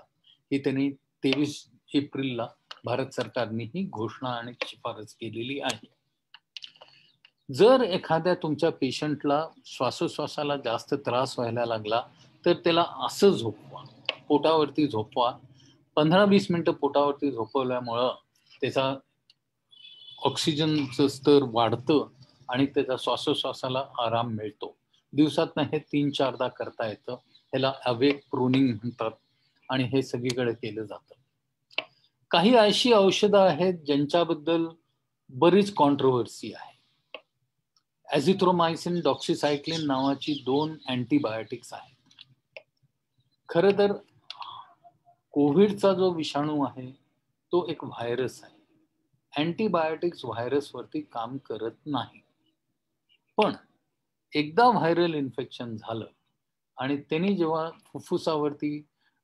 ही त्यांनी 23 एप्रिलला भारत सरकारने ही घोषणा आणि शिफारस केलेली आहे. जर एखाद्या तुमच्या पेशंटला श्वासोश्वासाला जास्त त्रास व्हायला लागला तर त्याला असं झोपवा, पोटावरती झोपवा. 15-20 मिनिटं पोटावरती झोपवल्यामुळं त्याचा ऑक्सिजनचं स्तर वाढतं आणि त्याचा श्वासोश्वासाला आराम मिळतो. दिवसातनं हे 3-4दा करता येतं. ह्याला अवेक प्रोनिंग म्हणतात आणि हे सगळीकडे केलं जातं. काही अशी औषधं आहेत ज्यांच्याबद्दल बरीच कॉन्ट्रोवर्सी आहे. ॲझिथ्रोमायसिन, डॉक्सीसायक्लिन नावाची 2 अँटीबायोटिक्स आहेत. खरं तर कोविडचा जो विषाणू आहे तो एक व्हायरस आहे. अँटीबायोटिक्स व्हायरसवरती काम करत नाही. पण एकदा व्हायरल इन्फेक्शन झालं आणि त्यांनी जेव्हा फुफ्फुसावरती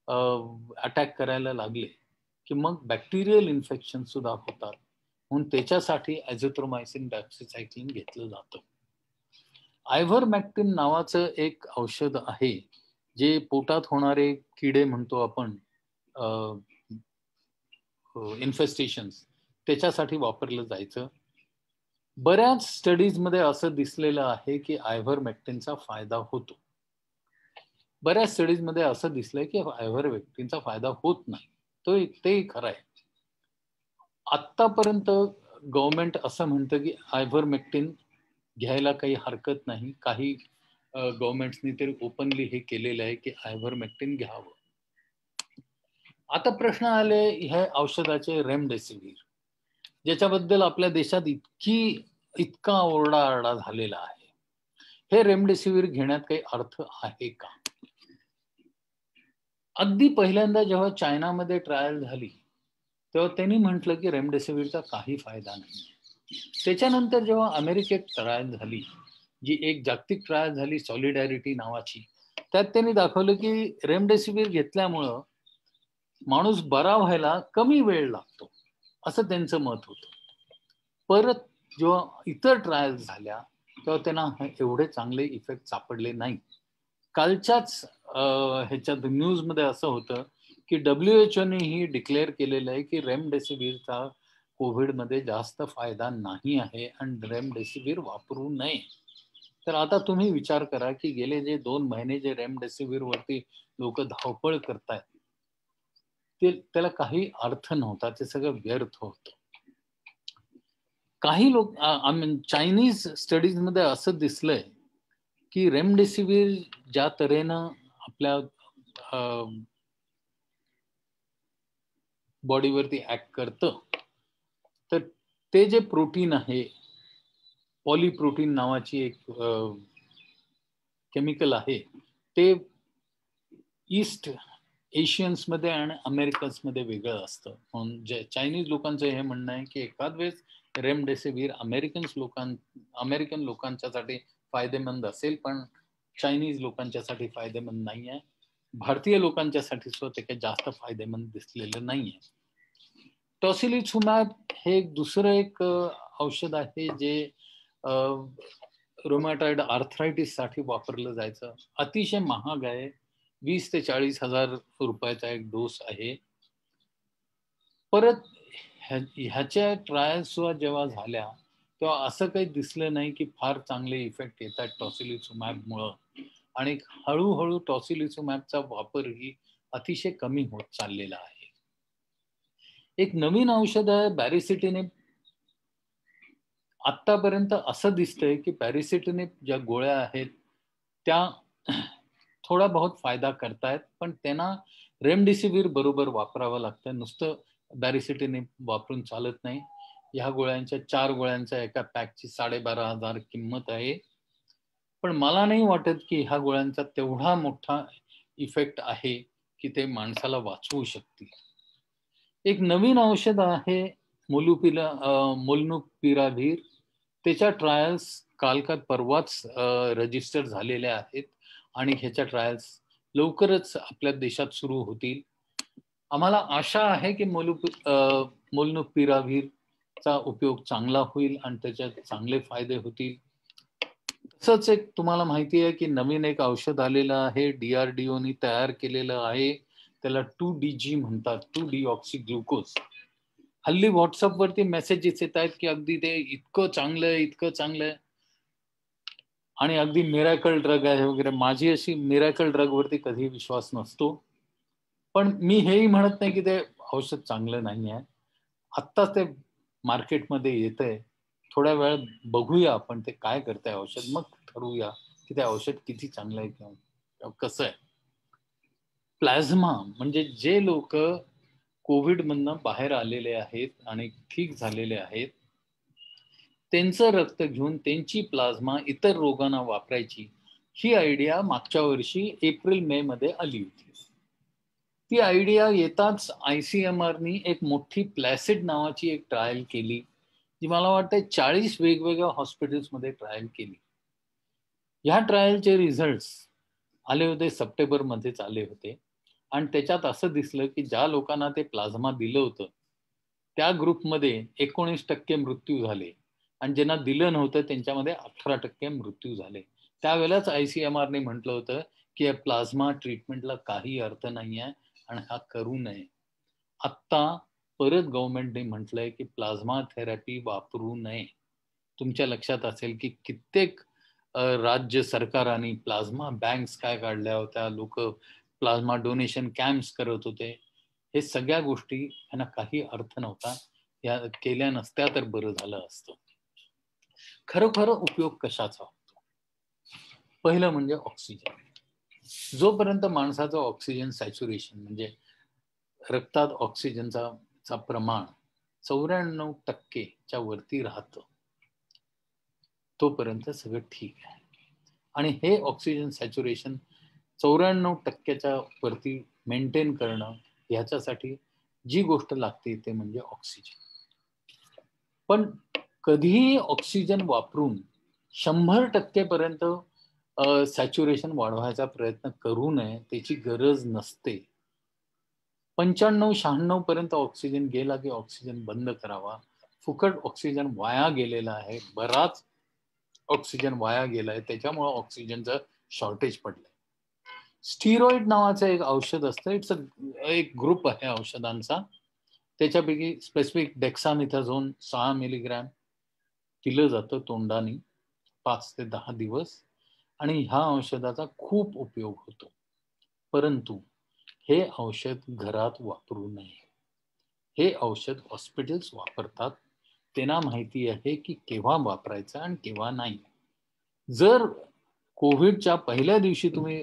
अटॅक करायला लागले की मग बॅक्टेरियल इन्फेक्शन सुद्धा होतात. म्हणून त्याच्यासाठी ॲझिथ्रोमायसिन, डॉक्सीसायक्लिन घेतलं जातं. आयव्हरमॅक्टिन नावाचं एक औषध आहे जे पोटात होणारे किडे म्हणतो आपण, इन्फेस्टेशन्स, त्याच्यासाठी वापरलं जायचं. बऱ्याच स्टडीजमध्ये असं दिसलेलं आहे की आयव्हरमॅक्टिनचा फायदा होतो. बऱ्याच स्टडीजमध्ये असं दिसलंय की आयव्हरमॅक्टिनचा फायदा होत नाही. तेही खरं आहे. आत्तापर्यंत गव्हर्नमेंट असं म्हणतं की आयव्हरमॅक्टिन घ्यायला काही हरकत नाही. काही गव्हर्नमेंट्सनी तरी ओपनली हे केलेलं आहे की आयव्हरमॅक्टिन घ्यावं. आता प्रश्न आले ह्या औषधाचे रेमडेसिवीर, ज्याच्याबद्दल आपल्या देशात इतका ओरडाआरडा झालेला आहे. हे रेमडेसिवीर घेण्यात काही अर्थ आहे का? अगदी पहिल्यांदा जेव्हा चायनामध्ये ट्रायल झाली तेव्हा त्यांनी म्हटलं की रेमडेसिवीरचा काही फायदा नाही. त्याच्यानंतर जेव्हा अमेरिकेत ट्रायल झाली, जी एक जागतिक ट्रायल झाली सॉलिडॅरिटी नावाची, त्यात त्यांनी दाखवलं की रेमडेसिवीर घेतल्यामुळं माणूस बरा व्हायला कमी वेळ लागतो, असं त्यांचं मत होतं. परत जेव्हा इतर ट्रायल झाल्या तेव्हा त्यांना एवढे चांगले इफेक्ट सापडले नाही. कालच्याच ह्याच्यात न्यूजमध्ये असं होतं की WHO ने ही डिक्लेअर केलेलं आहे की रेमडेसिवीरचा कोविडमध्ये जास्त फायदा नाही आहे आणि रेमडेसिवीर वापरू नये. तर आता तुम्ही विचार करा की गेले जे 2 महिने जे रेमडेसिवीर वरती लोक धावपळ करतायत त्याला काही अर्थ नव्हता. ते सगळं व्यर्थ होतं. काही लोक चायनीज स्टडीज मध्ये असं दिसलंय की रेमडेसिवीर ज्या तऱ्हेनं आपल्या बॉडीवरती ऍक्ट करतं तर ते जे प्रोटीन आहे, पॉलीप्रोटीन नावाची एक केमिकल आहे, ते ईस्ट एशियन्स मध्ये आणि अमेरिकन्स मध्ये वेगळं असतं. म्हणून जे चायनीज लोकांचं हे म्हणणं आहे की एखाद वेळेस रेमडेसिवीर अमेरिकन लोकांच्यासाठी फायदेमंद असेल पण चायनीज लोकांच्यासाठी फायदेमंद नाही आहे. भारतीय लोकांच्यासाठी सुद्धा ते काही जास्त फायदेमंद दिसलेलं नाहीये. टॉसिलिझुमॅब हे दुसरं एक औषध आहे जे रोमॅटॉइड आर्थरायटिस साठी वापरलं जायचं. अतिशय महाग आहे. 20 ते 40 हजार रुपयाचा एक डोस आहे. परत ह्याच्या ट्रायल सुद्धा जेव्हा झाल्या तेव्हा असं काही दिसलं नाही की फार चांगले इफेक्ट येतात टॉसिलिझुमॅबमुळं. आणि हळूहळू टॉसिलिझुमॅबचा वापर ही अतिशय कमी होत चाललेला आहे. एक नवीन औषध आहे बॅरिसिटिनिब. आतापर्यंत असं दिसतंय की बॅरिसिटिनिब ज्या गोळ्या आहेत त्या थोडा बहुत फायदा करतायत पण त्यांना रेमडेसिवीर बरोबर वापरावं लागतं, नुसतं बॅरिसिटीने वापरून चालत नाही. ह्या गोळ्यांच्या 4 गोळ्यांच्या एका पॅकची 12,500 किंमत आहे. पण मला नाही वाटत की ह्या गोळ्यांचा तेवढा मोठा इफेक्ट आहे की ते माणसाला वाचवू शकतील. एक नवीन औषध आहे मोलनुपिराव्हिर. त्याच्या ट्रायल्स काल का परवाच रजिस्टर झालेल्या आहेत आणि ह्याच्या ट्रायल्स लवकरच आपल्या देशात सुरू होतील. आम्हाला आशा आहे की मोलनुपिराव्हिरचा उपयोग चांगला होईल आणि त्याच्यात चांगले फायदे होतील. तसंच एक तुम्हाला माहिती आहे की नवीन एक औषध आलेलं आहे, DRDOनी तयार केलेलं आहे. त्याला 2DG म्हणतात, 2-deoxyग्लुकोज. हल्ली व्हॉट्सअपवरती मेसेजेस येत आहेत की अगदी ते इतकं चांगलं आहे, इतकं चांगलं आहे आणि अगदी मिरॅकल ड्रग आहे वगैरे. माझी अशी मिरॅकल ड्रग वरती कधी विश्वास नसतो, पण मी हेही म्हणत नाही की ते औषध चांगलं नाही आहे. आत्ताच ते मार्केटमध्ये येतंय, थोड्या वेळ बघूया आपण ते काय करतंय औषध, मग ठरवूया की ते औषध किती चांगलं आहे किंवा कसं आहे. प्लाझ्मा म्हणजे जे लोक कोविड मधनं बाहेर आलेले आहेत आणि ठीक झालेले आहेत, त्यांचं रक्त घेऊन त्यांची प्लाझ्मा इतर रोगांना वापरायची, ही आयडिया मागच्या वर्षी एप्रिल-मे मध्ये आली होती. ती आयडिया येताच ICMRनी एक मोठी प्लॅसिड नावाची एक ट्रायल केली, जी मला वाटतं 40 वेगवेगळ्या हॉस्पिटल्समध्ये ट्रायल केली. ह्या ट्रायलचे रिझल्ट्स आले होते सप्टेंबरमध्येच आले होते आणि त्याच्यात असं दिसलं की ज्या लोकांना ते प्लाझ्मा दिलं होतं त्या ग्रुपमध्ये 19% मृत्यू झाले आणि ज्यांना दिलं नव्हतं त्यांच्यामध्ये 18% मृत्यू झाले. त्यावेळेलाच ICMRने म्हटलं होतं की या प्लाझ्मा ट्रीटमेंटला काही अर्थ नाही आहे आणि हा करू नये. आत्ता परत गव्हर्नमेंटने म्हटलंय की प्लाझ्मा थेरपी वापरू नये. तुमच्या लक्षात असेल की कित्येक राज्य सरकारांनी प्लाझ्मा बँक्स काय काढल्या होत्या, लोक प्लाझ्मा डोनेशन कॅम्प्स करत होते. हे सगळ्या गोष्टी यांना काही अर्थ नव्हता, या केल्या नसत्या तर बरं झालं असतं. खरोखर उपयोग कशाचा होतो? पहिलं म्हणजे ऑक्सिजन. जोपर्यंत माणसाचं ऑक्सिजन सॅच्युरेशन म्हणजे रक्तात ऑक्सिजनचा प्रमाण 94% वरती राहतं, तोपर्यंत सगळं ठीक आहे. आणि हे ऑक्सिजन सॅच्युरेशन 94% वरती मेंटेन करणं, ह्याच्यासाठी जी गोष्ट लागते ते म्हणजे ऑक्सिजन. पण कधीही ऑक्सिजन वापरून 100% पर्यंत सॅच्युरेशन वाढवायचा प्रयत्न करू नये, त्याची गरज नसते. 95-96 पर्यंत ऑक्सिजन गेला की ऑक्सिजन बंद करावा. फुकट ऑक्सिजन वाया गेलेला आहे, बराच ऑक्सिजन वाया गेलाय, त्याच्यामुळे ऑक्सिजनचं शॉर्टेज पडलंय. स्टिरॉइड नावाचं एक औषध असतं, एक ग्रुप आहे औषधांचा. त्याच्यापैकी स्पेसिफिक डेक्सामेथाझोन 6 मिलीग्रॅम दिलं जातं तोंडाने 5 ते 10 दिवस आणि ह्या औषधाचा खूप उपयोग होतो. परंतु हे औषध घरात वापरू नये. हे औषध हॉस्पिटल्स वापरतात, त्यांना माहिती आहे की केव्हा वापरायचं आणि केव्हा नाही. जर कोविडच्या पहिल्या दिवशी तुम्ही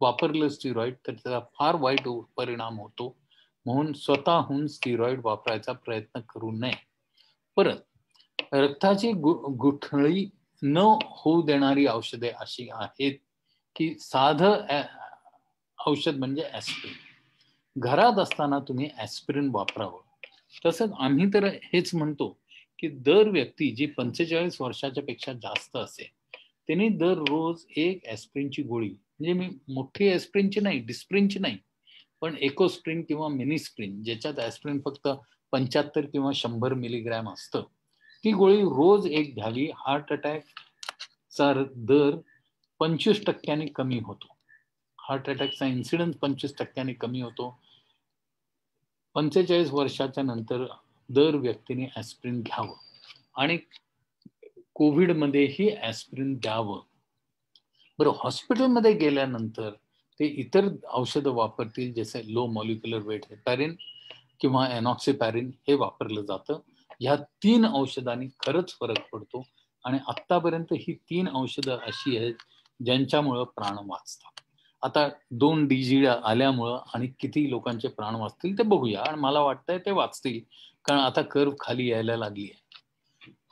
वापरलं स्टिरॉइड तर त्याचा फार वाईट परिणाम होतो, म्हणून स्वतःहून स्टिरॉइड वापरायचा प्रयत्न करू नये. परत रक्ताची गुठळी न होऊ देणारी औषधे अशी आहेत की साधं औषध म्हणजे ऍस्पिरिन. घरात असताना तुम्ही ऍस्पिरिन वापरावं. तसंच आम्ही तर हेच म्हणतो की दर व्यक्ती जी 45 वर्षाच्या पेक्षा जास्त असेल त्यांनी दररोज एक ऍस्पिरिनची गोळी, म्हणजे मी मोठी ऍस्पिरिनची नाही, डिस्प्रिनची नाही, पण एकोस्प्रिन किंवा मिनीस्प्रिन, ज्याच्यात ऍस्पिरिन फक्त 75 किंवा 100 मिलीग्रॅम असतं, ती गोळी रोज एक घ्यावी. हार्ट अटॅकचा दर 25% कमी होतो. हार्ट अटॅकचा इन्सिडन्स 25% कमी होतो. 45 वर्षाच्या नंतर दर व्यक्तीने ऍस्पिरिन घ्यावं आणि कोविडमध्येही ऍस्पिरिन द्यावं. बरं, हॉस्पिटलमध्ये गेल्यानंतर ते इतर औषधं वापरतील, जसे लो मॉलिक्युलर वेट हेपॅरिन किंवा एनॉक्सिपॅरिन हे वापरलं जातं. ह्या 3 औषधांनी खरंच फरक पडतो आणि आत्तापर्यंत ही 3 औषधं अशी आहेत ज्यांच्यामुळं प्राण वाचतात. आता 2 DG आल्यामुळं आणि किती लोकांचे प्राण वाचतील ते बघूया, आणि मला वाटतंय ते वाचतील, कारण आता कर्व खाली यायला लागली आहे.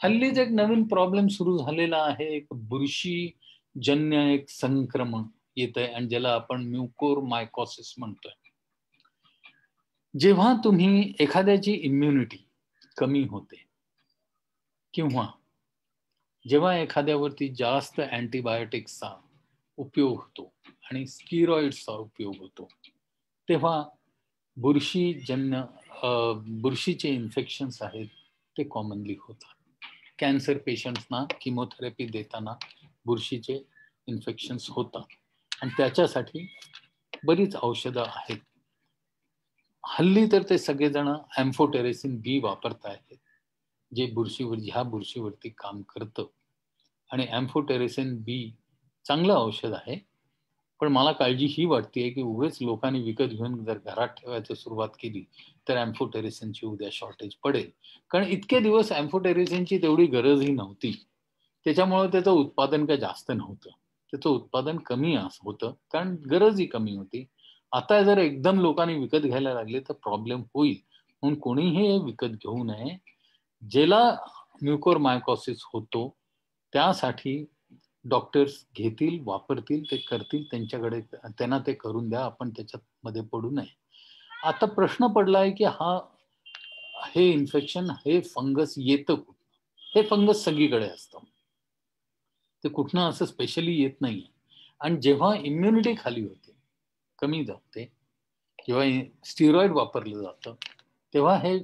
हल्लीच एक नवीन प्रॉब्लेम सुरू झालेला आहे, एक बुरशीजन्य एक संक्रमण येत आहे आणि ज्याला आपण म्युकोरमायकॉसिस म्हणतोय. जेव्हा तुम्ही एखाद्याची इम्युनिटी कमी होते किंवा जेव्हा एखाद्यावरती जास्त अँटीबायोटिक्सचा उपयोग होतो आणि स्टिरॉइड्सचा उपयोग होतो, तेव्हा बुरशीजन्य बुरशीचे इन्फेक्शन्स आहेत ते कॉमनली होतात. कॅन्सर पेशंट्सना किमोथेरपी देताना बुरशीचे इन्फेक्शन्स होतात आणि त्याच्यासाठी बरीच औषधं आहेत. हल्ली तर ते सगळेजण एम्फोटेरेसिन बी वापरत आहेत, जे ह्या बुरशीवरती काम करतं. आणि एम्फोटेरेसिन बी चांगलं औषध आहे, पण मला काळजी ही वाटते की उगाच लोकांनी विकत घेऊन जर घरात ठेवायची सुरुवात केली तर एम्फोटेरेसिनची उद्या शॉर्टेज पडेल. कारण इतके दिवस एम्फोटेरेसिनची तेवढी गरजही नव्हती, त्याच्यामुळे त्याचं उत्पादन काही जास्त नव्हतं. त्याचं उत्पादन कमी होतं कारण गरजही कमी होती. आता जर एकदम लोकांनी विकत घ्यायला लागले तर प्रॉब्लेम होईल, म्हणून कोणीही हे विकत घेऊ नये. ज्याला म्युकोरमायकॉसिस होतो त्यासाठी डॉक्टर्स घेतील, वापरतील, ते करतील, त्यांच्याकडे त्यांना ते करून द्या, आपण त्याच्यामध्ये पडू नये. आता प्रश्न पडलाय की हे इन्फेक्शन, हे फंगस येतं कुठं? हे फंगस सगळीकडे असतं, ते कुठनं असं स्पेशली येत नाही. आणि जेव्हा इम्युनिटी खाली होते, कमी जाते, जेव्हा स्टिरॉइड वापरलं जातं, तेव्हा हे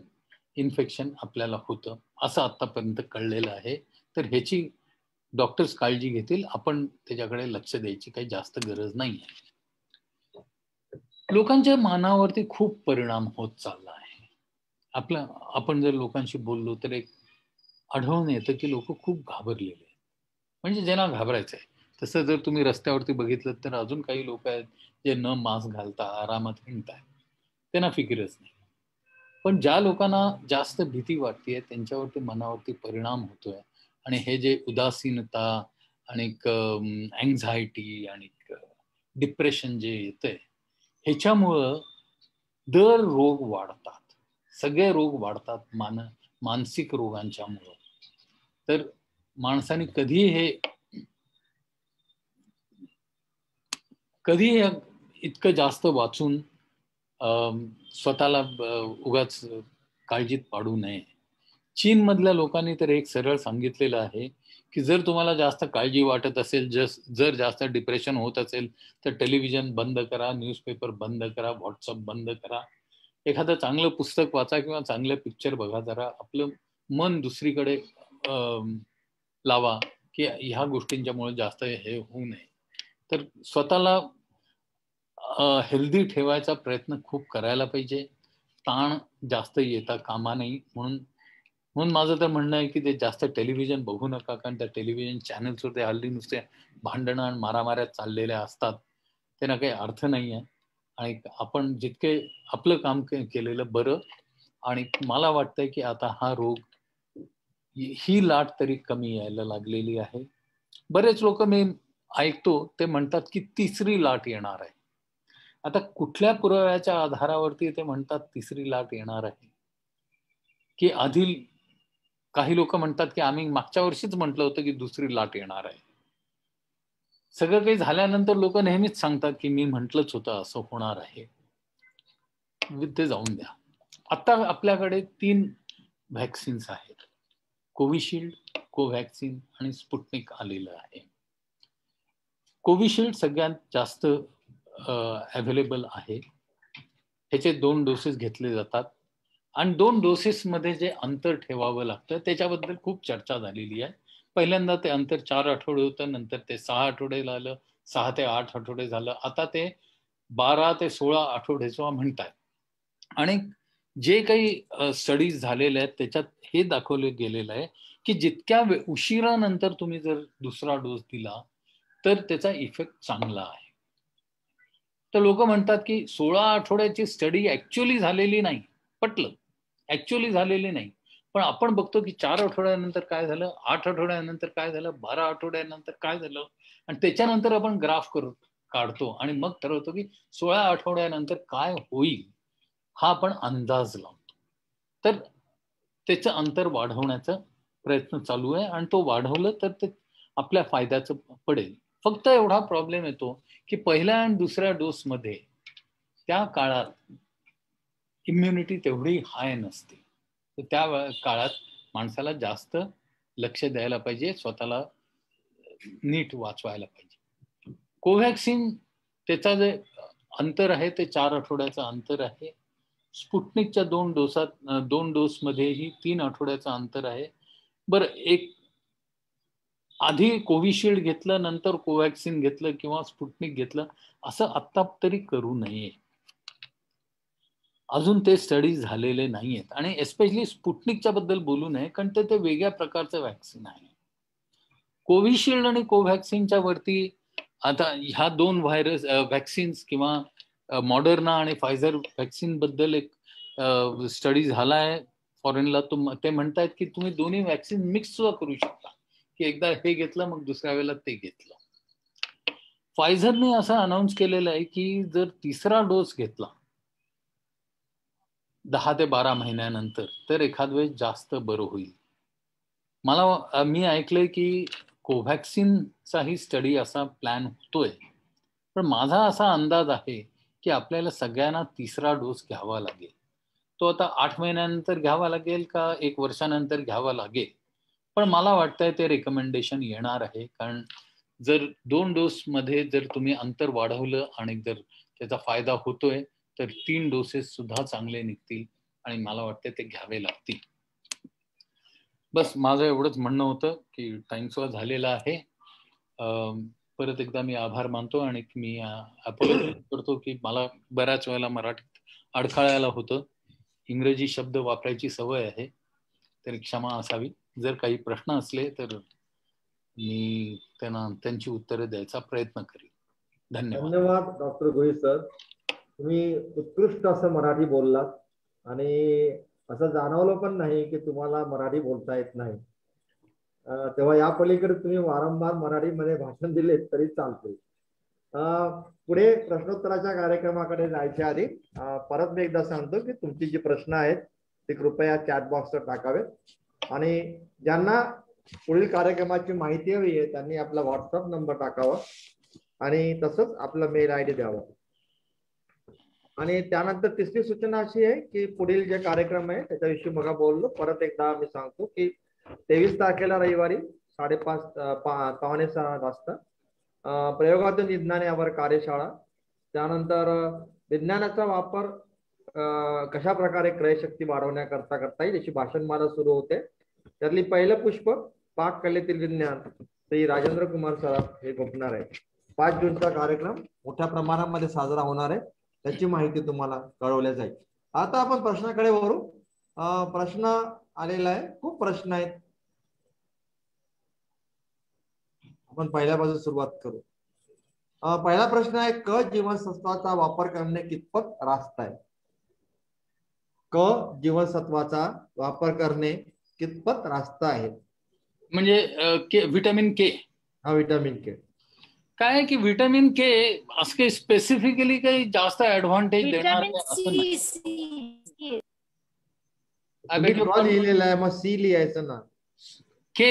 इन्फेक्शन आपल्याला होतं, असं आतापर्यंत कळलेलं आहे. तर ह्याची डॉक्टर्स काळजी घेतील, आपण त्याच्याकडे लक्ष द्यायची काही जास्त गरज नाही आहे. लोकांच्या मनावरती खूप परिणाम होत चालला आहे. आपण जर लोकांशी बोललो तर एक आढळून येतं की लोक खूप घाबरलेले आहेत, म्हणजे ज्यांना घाबरायचं आहे. तसं जर तुम्ही रस्त्यावरती बघितलं तर अजून काही लोक आहेत जे न मास्क घालता आरामात हिंडतात, त्यांना फिकीरच नाही. पण ज्या लोकांना जास्त भीती वाटते त्यांच्यावरती मनावरती परिणाम होतोय, आणि हे जे उदासीनता आणि अँझायटी आणि डिप्रेशन जे येतंय, ह्याच्यामुळं दर रोग वाढतात, सगळे रोग वाढतात मानसिक रोगांच्या मुळे. तर माणसाने कधी इतकं जास्त वाचून स्वतःला उगाच काळजीत पाडू नये. चीन मधल्या लोकांनी तर एक सरळ सांगितलेलं आहे की जर तुम्हाला जास्त काळजी वाटत असेल, जर जास्त डिप्रेशन होत असेल तर टेलिव्हिजन बंद करा, न्यूजपेपर बंद करा, व्हॉट्सअप बंद करा, एखादं चांगलं पुस्तक वाचा किंवा चांगलं पिक्चर बघा, जरा आपलं मन दुसरीकडे लावा, की ह्या गोष्टींच्यामुळे जास्त हे होऊ नये. तर स्वतःला हेल्दी ठेवायचा प्रयत्न खूप करायला पाहिजे, ताण जास्त येता कामा नये. म्हणून माझं तर म्हणणं आहे की ते जास्त टेलिव्हिजन बघू नका, कारण त्या टेलिव्हिजन चॅनल्सवर हल्ली नुसते भांडणं आणि मारामाऱ्या चाललेल्या असतात, त्यांना काही अर्थ नाही आहे. आणि आपण जितके आपलं काम केलेलं बरं. आणि मला वाटतंय की आता हा रोग, ही लाट तरी कमी यायला लागलेली आहे. बरेच लोक मी ऐकतो ते म्हणतात की तिसरी लाट येणार आहे. आता कुठल्या पुराव्याच्या आधारावरती ते म्हणतात तिसरी लाट येणार आहे? की आधी काही लोक म्हणतात की आम्ही मागच्या वर्षीच म्हटलं होतं की दुसरी लाट येणार आहे. सगळं काही झाल्यानंतर लोक नेहमीच सांगतात की मी म्हटलंच होतं असं होणार आहे. ते जाऊन द्या. आता आपल्याकडे 3 व्हॅक्सिन्स आहेत, कोविशिल्ड, कोव्हॅक्सिन आणि स्पुटनिक आलेलं आहे. कोविशिल्ड सगळ्यात जास्त अवेलेबल आहे. ह्याचे 2 डोसेस घेतले जातात आणि 2 डोसेसमध्ये जे अंतर ठेवावं लागतं त्याच्याबद्दल खूप चर्चा झालेली आहे. पहिल्यांदा ते अंतर 4 आठवडे होतं, नंतर ते 6 आठवडे झालं, 6 ते 8 आठवडे झालं, आता ते 12 ते 16 आठवड्याचं म्हणतात. आणि जे काही स्टडीज झालेले आहेत त्याच्यात हे दाखवलं गेलेलं आहे की जितक्या उशिरानंतर तुम्ही जर दुसरा डोस दिला तर त्याचा इफेक्ट चांगला आहे. तर लोक म्हणतात की 16 आठवड्याची स्टडी ऍक्च्युअली झालेली नाही, पटलं, ऍक्च्युअली झालेली नाही. पण आपण बघतो की 4 आठवड्यानंतर काय झालं, 8 आठवड्यानंतर काय झालं, 12 आठवड्यानंतर काय झालं, आणि त्याच्यानंतर आपण ग्राफ काढतो आणि मग ठरवतो की 16 आठवड्यानंतर काय होईल हा आपण अंदाज लावतो. तर त्याचं अंतर वाढवण्याचा प्रयत्न चालू आहे आणि तो वाढवलं तर ते आपल्या फायद्याचं पडेल. फक्त एवढा प्रॉब्लेम येतो की पहिल्या आणि दुसऱ्या डोसमध्ये त्या काळात इम्युनिटी तेवढी हाय नसते. तर त्या काळात माणसाला जास्त लक्ष द्यायला पाहिजे, स्वतःला नीट वाचवायला पाहिजे. कोव्हॅक्सिन त्याचा जे अंतर आहे ते 4 आठवड्याचं अंतर आहे. स्पुटनिकच्या 2 डोसमध्येही 3 आठवड्याचं अंतर आहे. बरं, एक आधी कोविशिल्ड घेतलं नंतर कोव्हॅक्सिन घेतलं किंवा स्पुटनिक घेतलं असं आत्ता तरी करू नये. अजून ते स्टडी झालेले नाहीयेत आणि एस्पेशली स्पुटनिकच्या बद्दल बोलू नये कारण ते वेगळ्या प्रकारचं वॅक्सिन आहे. कोविशिल्ड आणि कोव्हॅक्सिनच्या वरती आता ह्या 2 वॅक्सिन्स किंवा मॉडर्ना आणि फायझर वॅक्सिन बद्दल एक स्टडी झालाय फॉरेनला. ते म्हणतायत की तुम्ही दोन्ही वॅक्सिन मिक्स सुद्धा करू शकता, की एकदा हे घेतलं मग दुसऱ्या वेळेला ते घेतलं. फायझरने असं अनाऊन्स केलेलं आहे की जर 3रा डोस घेतला 10 ते 12 महिन्यानंतर तर एखाद वेळेस जास्त बरं होईल. मी ऐकलंय की कोव्हॅक्सिनचाही स्टडी असा प्लॅन होतोय, पण माझा असा अंदाज आहे की आपल्याला सगळ्यांना 3रा डोस घ्यावा लागेल. तो आता 8 महिन्यानंतर घ्यावा लागेल का 1 वर्षानंतर घ्यावा लागेल, पण मला वाटतंय ते रेकमेंडेशन येणार आहे. कारण जर 2 डोसमध्ये जर तुम्ही अंतर वाढवलं आणि जर त्याचा फायदा होतोय तर 3 डोसेस सुद्धा चांगले निघतील आणि मला वाटतं ते घ्यावे लागतील. बस माझं एवढंच म्हणणं होतं की टाइम सुद्धा झालेला आहे. परत एकदा मी आभार मानतो आणि मी अपॉलॉजाइज करतो की मला बऱ्याच वेळेला मराठीत अडखळायला होतं. इंग्रजी शब्द वापरायची सवय आहे, तरी क्षमा असावी. जर काही प्रश्न असले तर मी त्यांची उत्तरं द्यायचा प्रयत्न करेन. धन्यवाद. धन्यवाद डॉक्टर गोहिल सर. तुम्ही उत्कृष्ट असं मराठी बोललात आणि असं जाणवलं पण नाही की तुम्हाला मराठी बोलता येत नाही. तेव्हा या पलीकडे तुम्ही वारंवार मराठीमध्ये भाषण दिले तरी चालते. पुढे प्रश्नोत्तराच्या कार्यक्रमाकडे जायच्या आधी परत मी एकदा सांगतो की तुमची जी प्रश्न आहेत ते कृपया चॅट बॉक्सवर टाकावेत आणि ज्यांना पुढील कार्यक्रमाची माहिती हवी आहे त्यांनी आपला व्हॉट्सअप नंबर टाकावा आणि तसंच आपला मेल आयडी द्यावा. आणि त्यानंतर 3री सूचना अशी आहे की पुढील जे कार्यक्रम आहे त्याच्याविषयी मग बोललो. परत एकदा मी सांगतो की 23 तारखेला रविवारी 5:30 वाजता प्रयोगात्मक विज्ञान यावर कार्यशाळा. त्यानंतर विज्ञानाचा वापर कशा प्रकारे क्रयशक्ती वाढवण्याकरता करता येईल याची भाषणमाला सुरू होते. त्यातली पहिलं पुष्प पाककलेतील विज्ञान श्री राजेंद्र कुमार सराफ हे गोपणार आहे. 5 जूनचा कार्यक्रम मोठ्या प्रमाणामध्ये साजरा होणार आहे, त्याची माहिती तुम्हाला कळवल्या जाईल. आता आपण प्रश्नाकडे वळू. प्रश्न आलेला आहे, खूप प्रश्न आहेत. आपण पहिल्यापासून सुरुवात करू. पहिला प्रश्न आहे, क जीवनसत्वाचा वापर करणे कितपत रास्त आहे? क जीवनसत्वाचा वापर करणे कितपत रास्त आहे? म्हणजे व्हिटॅमिन के. हा, व्हिटॅमिन के. काय आहे की व्हिटॅमिन के असं काही स्पेसिफिकली काही जास्त ऍडव्हान्टेज देणार असं नाही. लिहिलेलं आहे, मग सी लिहायचं ना. क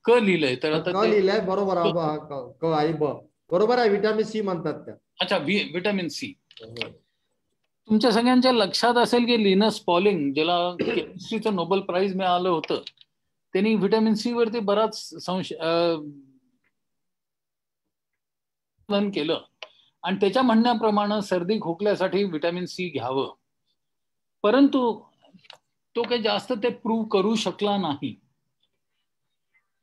लिहिलंय तर आता क लिहिलंय बरोबर. क आई ब बरोबर आहे. व्हिटॅमिन सी म्हणतात त्या. अच्छा, व्हिटॅमिन सी. तुमच्या सगळ्यांच्या लक्षात असेल की लिनस पॉलिंग, ज्याला केमिस्ट्रीचं नोबेल प्राइज मिळालं होतं, त्यांनी व्हिटॅमिन सी वरती बराच केलं आणि त्याच्या म्हणण्याप्रमाणे सर्दी खोकल्यासाठी व्हिटॅमिन सी घ्यावं, परंतु तो काही जास्त ते प्रूव्ह करू शकला नाही.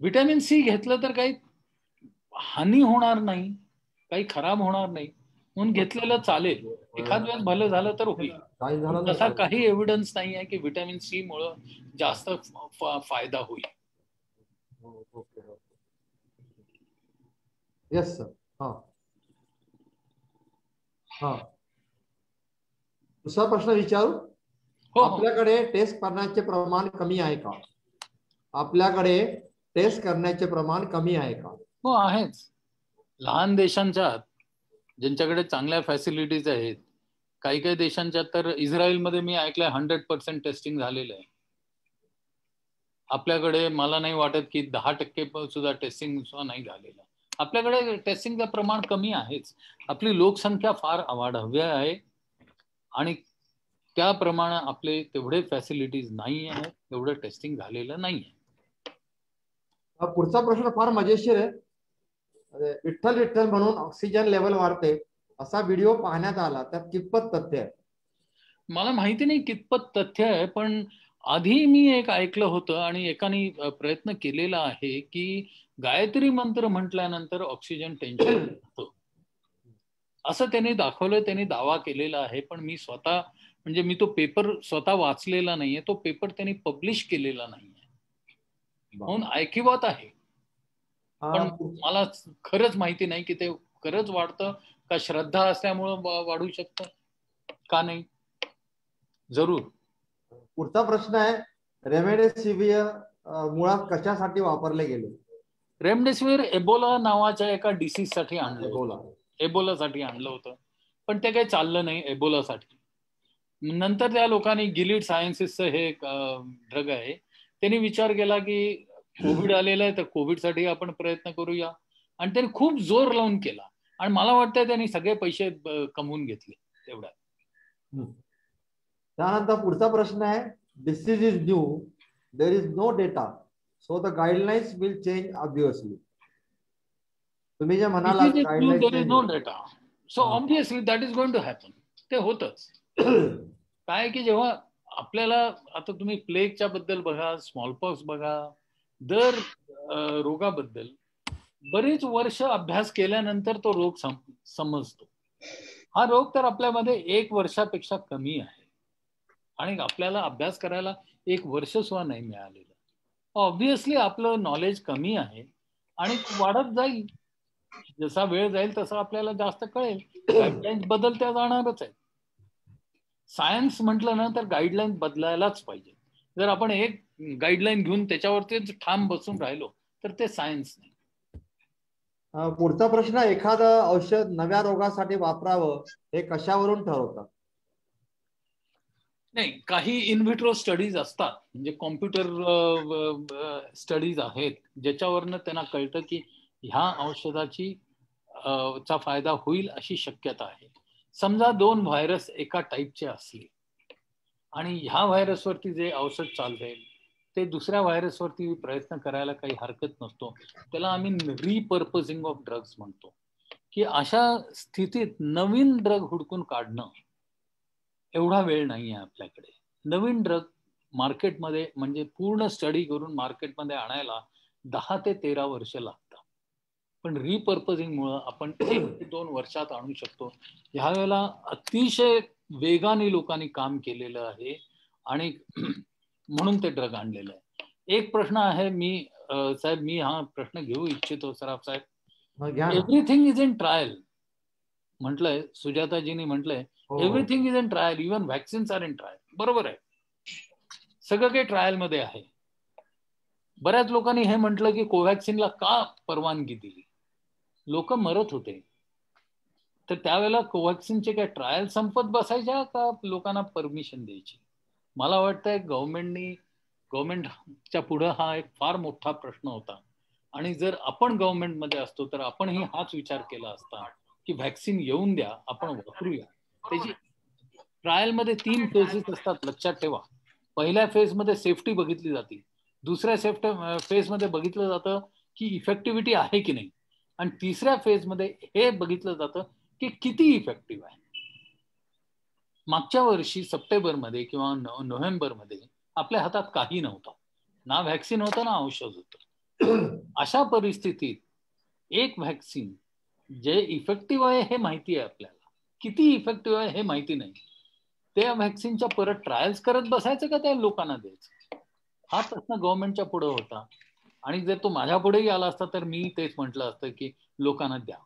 व्हिटॅमिन सी घेतलं तर काही हानी होणार नाही, काही खराब होणार नाही म्हणून घेतलेलं चालेल. एखाद वेळेस भलं झालं तर होईल. तसा काही एव्हिडन्स नाही आहे की व्हिटॅमिन सी मुळे जास्त फायदा होईल. Yes sir. दुसरा प्रश्न विचारू. आपल्याकडे टेस्ट करण्याचे प्रमाण कमी आहे का? आपल्याकडे टेस्ट करण्याचे प्रमाण कमी आहे का? हो, आहेच. लहान देशांच्या ज्यांच्याकडे चांगल्या फॅसिलिटीज आहेत. काही काही देशांच्या तर इस्रायलमध्ये मी ऐकलंय 100% टेस्टिंग झालेलं आहे. आपल्याकडे मला नाही वाटत की 10% सुद्धा टेस्टिंग सुद्धा नाही झालेलं. आपल्याकडे टेस्टिंगचं प्रमाण कमी आहेच. आपली लोकसंख्या फार वाढवी आहे आणि त्याप्रमाणे आपले तेवढे फॅसिलिटीज नाही आहे, तेवढं टेस्टिंग झालेलं नाही आहे. पुढचा प्रश्न फार मजेशीर आहे. विठ्ठल विठ्ठल म्हणून ऑक्सिजन लेवल वाढते असा व्हिडिओ पाहण्यात आला, त्यात कितपत तथ्य आहे? मला माहिती नाही कितपत तथ्य आहे, पण आधी मी एक ऐकलं होतं आणि एकाने प्रयत्न केलेला आहे की गायत्री मंत्र म्हटल्यानंतर ऑक्सिजन टेन्शन होतं असं त्यांनी दाखवलं, त्यांनी दावा केलेला आहे. पण मी स्वतः म्हणजे मी तो पेपर स्वतः वाचलेला नाहीये, तो पेपर त्यांनी पब्लिश केलेला नाहीये, म्हणून ऐकिवात आहे. पण मला खरंच माहिती नाही की ते खरंच वाढतं का श्रद्धा असल्यामुळं वाढू शकतं का नाही. जरूर. पुढचा प्रश्न आहे, रेमडेसिविर मुळात कशासाठी वापरले गेले? रेमडेसिविर एबोला नावाच्या एका डिसीज साठी आणलं, एबोलासाठी आणलं होतं, पण ते काही चाललं नाही एबोलासाठी. नंतर त्या लोकांनी गिलिड सायन्सेसचं हे ड्रग आहे, त्यांनी विचार केला की कोविड आलेला आहे तर कोविडसाठी आपण प्रयत्न करूया, आणि त्यांनी खूप जोर लावून केला आणि मला वाटतं त्यांनी सगळे पैसे कमवून घेतले तेवढ्यात. त्यानंतर पुढचा प्रश्न आहे, disease is new, there is no data, so the guidelines will change obviously. तुम्ही जे म्हणाला there is no data, so obviously that is going to happen. ते होतच. काय की जेव्हा आपल्याला आता तुम्ही प्लेगच्या बद्दल बघा, स्मॉलपॉक्स बघा, दर रोगाबद्दल बरेच वर्ष अभ्यास केल्यानंतर तो रोग समजतो. हा रोग तर आपल्यामध्ये 1 वर्षापेक्षा कमी आहे आणि आपल्याला अभ्यास करायला 1 वर्ष सुद्धा नाही मिळालेलं. ऑब्व्हियसली आपलं नॉलेज कमी आहे आणि वाढत जाईल. जसा वेळ जाईल तसं आपल्याला जास्त कळेल. गाईडलाईन्स बदलत्या जाणारच आहेत. सायन्स म्हटलं ना तर गाईडलाईन बदलायलाच पाहिजे. जर आपण एक गाईडलाईन घेऊन त्याच्यावरतीच ठाम बसून राहिलो तर ते सायन्स नाही. पुढचा प्रश्न, एखादं औषध नव्या रोगासाठी वापरावं हे कशावरून ठरवतात? नाही, काही इनव्हिट्रो स्टडीज असतात, म्हणजे कॉम्प्युटर स्टडीज आहेत ज्याच्यावरनं त्यांना कळतं की ह्या औषधाची चा फायदा होईल अशी शक्यता आहे. समजा 2 व्हायरस एका टाईपचे असले आणि ह्या व्हायरसवरती जे औषध चालतंय ते दुसऱ्या व्हायरसवरती प्रयत्न करायला काही हरकत नसतो. त्याला आम्ही रिपर्पजिंग ऑफ ड्रग्स म्हणतो, की अशा स्थितीत नवीन ड्रग हुडकून काढणं एवढा वेळ नाही आहे आपल्याकडे. नवीन ड्रग मार्केटमध्ये म्हणजे पूर्ण स्टडी करून मार्केटमध्ये आणायला 10 ते 13 वर्ष लागतात. पण रिपर्पजिंगमुळं आपण 1 ते 2 वर्षात आणू शकतो. ह्या वेळेला अतिशय वेगाने लोकांनी काम केलेलं आहे आणि म्हणून ते ड्रग आणलेलं आहे. एक प्रश्न आहे, मी साहेब मी हा प्रश्न घेऊ इच्छितो सराफ साहेब. एव्हरीथिंग इज इन ट्रायल म्हटलंय, सुजाताजींनी म्हटलंय everything is in trial, even vaccines are in trial. बरोबर आहे, सगळं काही ट्रायल मध्ये आहे. बऱ्याच लोकांनी हे म्हटलं की कोव्हॅक्सिनला का परवानगी दिली, लोक मरत होते. तर त्यावेळेला कोव्हॅक्सिनचे काय ट्रायल संपत बसायच्या का लोकांना परमिशन द्यायची? मला वाटतंय गव्हर्नमेंटच्या पुढे हा एक फार मोठा प्रश्न होता आणि जर आपण गव्हर्नमेंटमध्ये असतो तर आपणही हाच विचार केला असता की व्हॅक्सिन येऊन द्या, आपण वापरूया. त्याची ट्रायलमध्ये 3 फेजेस असतात, लक्षात ठेवा. पहिल्या फेजमध्ये सेफ्टी बघितली जाते, दुसऱ्या फेजमध्ये बघितलं जातं की इफेक्टिव्हिटी आहे की नाही, आणि तिसऱ्या फेजमध्ये हे बघितलं जातं की किती इफेक्टिव्ह आहे. मागच्या वर्षी सप्टेंबरमध्ये किंवा नोव्हेंबरमध्ये आपल्या हातात काही नव्हतं, ना व्हॅक्सिन होतं ना औषध होतं. अशा परिस्थितीत एक व्हॅक्सिन जे इफेक्टिव्ह आहे हे माहिती आहे आपल्याला, किती इफेक्टिव्ह आहे हे माहिती नाही, त्या व्हॅक्सिनच्या परत ट्रायल्स करत बसायचं का त्या लोकांना द्यायचं? हा प्रश्न गव्हर्नमेंटच्या पुढे होता. आणि जर तो माझ्या पुढेही आला असता तर मी तेच म्हटलं असतं की लोकांना द्या.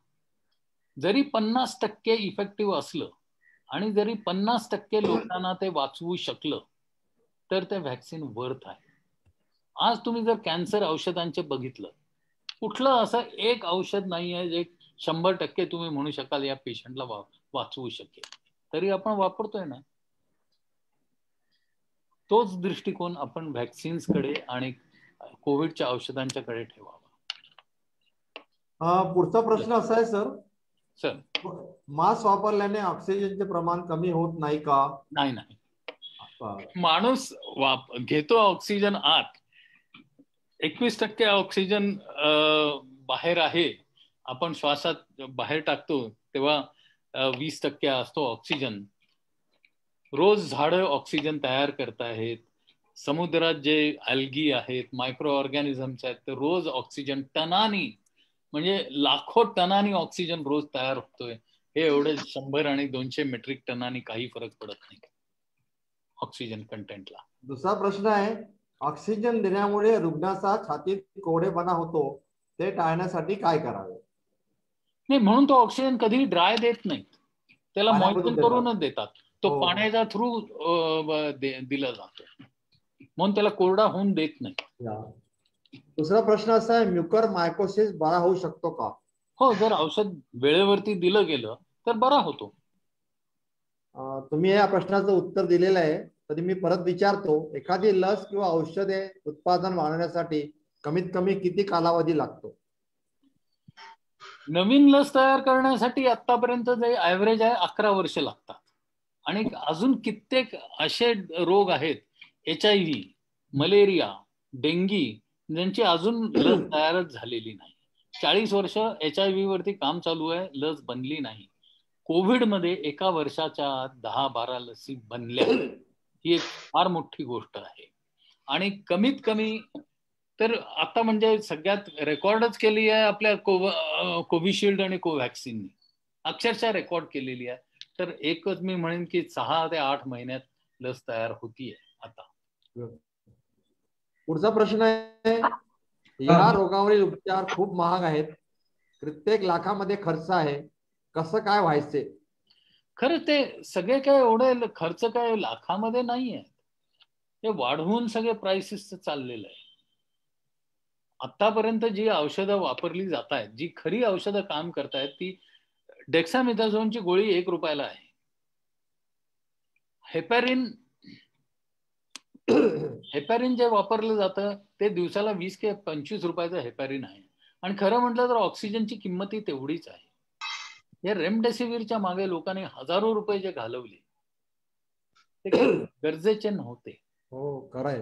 जरी 50% इफेक्टिव्ह असलं आणि जरी 50% लोकांना ते वाचवू शकलं तर ते व्हॅक्सिन वर्थ आहे. आज तुम्ही जर कॅन्सर औषधांचे बघितलं, कुठलं असं एक औषध नाही आहे जे 100% तुम्ही म्हणू शकाल या पेशंटला वाचवू शकेल, तरी आपण वापरतोय ना. तोच दृष्टिकोन आपण व्हॅक्सिन्सकडे आणि कोविडच्या औषधांच्याकडे ठेवावा. पुढचा प्रश्न असा आहे सर, मास्क वापरल्याने ऑक्सिजनचे प्रमाण कमी होत नाही का? नाही नाही, माणूस घेतो ऑक्सिजन आत, 21% ऑक्सिजन बाहेर आहे. आपण श्वासात बाहेर टाकतो तेव्हा 20% असतो ऑक्सिजन. रोज झाडं ऑक्सिजन तयार करत आहेत. समुद्रात जे अल्गी आहेत, मायक्रो ऑर्गॅनिझम्स आहेत, ते रोज ऑक्सिजन टनानी, म्हणजे लाखो टनानी ऑक्सिजन रोज तयार होतोय. हे एवढे 100 आणि 200 मेट्रिक टनानी काही फरक पडत नाही ऑक्सिजन कंटेंटला. दुसरा प्रश्न आहे, ऑक्सिजन देण्यामुळे रुग्णाचा छातीत कोरडेपणा होतो, ते टाळण्यासाठी काय करावे? नाही, म्हणून तो ऑक्सिजन कधी ड्राय देत नाही, त्याला मॉइश्चर करूनच देतात. तो पाण्याच्या थ्रू दिला जातो, म्हणून त्याला कोरडा होऊन देत नाही. दुसरा प्रश्न असा आहे, म्युकर मायकोसिस बरा होऊ शकतो का? हो, जर औषध वेळेवरती दिलं गेलं तर बरा होतो. तुम्ही या प्रश्नाचं उत्तर दिलेलं आहे, तरी मी परत विचारतो, एखादी लस किंवा औषधे उत्पादन वाढवण्यासाठी कमीत कमी किती कालावधी लागतो? नवीन लस तयार करण्यासाठी आतापर्यंत जे ऍव्हरेज आहे 11 वर्ष लागतात. आणि अजून कित्येक असे रोग आहेत, HIV, मलेरिया, डेंगी, ज्यांची अजून लस तयारच झालेली नाही. 40 वर्ष HIV वरती काम चालू आहे, लस बनली नाही. कोविड मध्ये एका वर्षाच्या 10-12 लसी बनल्या, ही एक फार मोठी गोष्ट आहे. आणि कमीत कमी तर आता म्हणजे सगळ्यात रेकॉर्डच केली आहे आपल्या कोविशिल्ड आणि कोव्हॅक्सिननी, अक्षरशः रेकॉर्ड केलेली आहे. तर एकच मी म्हणेन की 6 ते 8 महिन्यात लस तयार होतीये आता. पुढचा प्रश्न आहे, या रोगावरील उपचार खूप महाग आहेत, प्रत्येक लाखामध्ये खर्च आहे, कसं काय व्हायचे? खरं ते सगळे काय एवढे खर्च काय लाखामध्ये नाहीये, ते वाढवून सगळे प्राइसेस चाललेलं आहे. आतापर्यंत जी औषधं वापरली जात आहेत, जी खरी औषधं काम करतायत, ती डेक्सामेथाझोनची गोळी 1 रुपयाला आहे. हेपॅरिन जे वापरलं जातं ते दिवसाला 20 ते 25 रुपयाचं हेपॅरिन आहे. आणि खरं म्हटलं तर ऑक्सिजनची किंमत ही तेवढीच आहे. या रेमडेसिवीरच्या मागे लोकांनी हजारो रुपये जे घालवले ते गरजेचे नव्हते. हो, खरंय.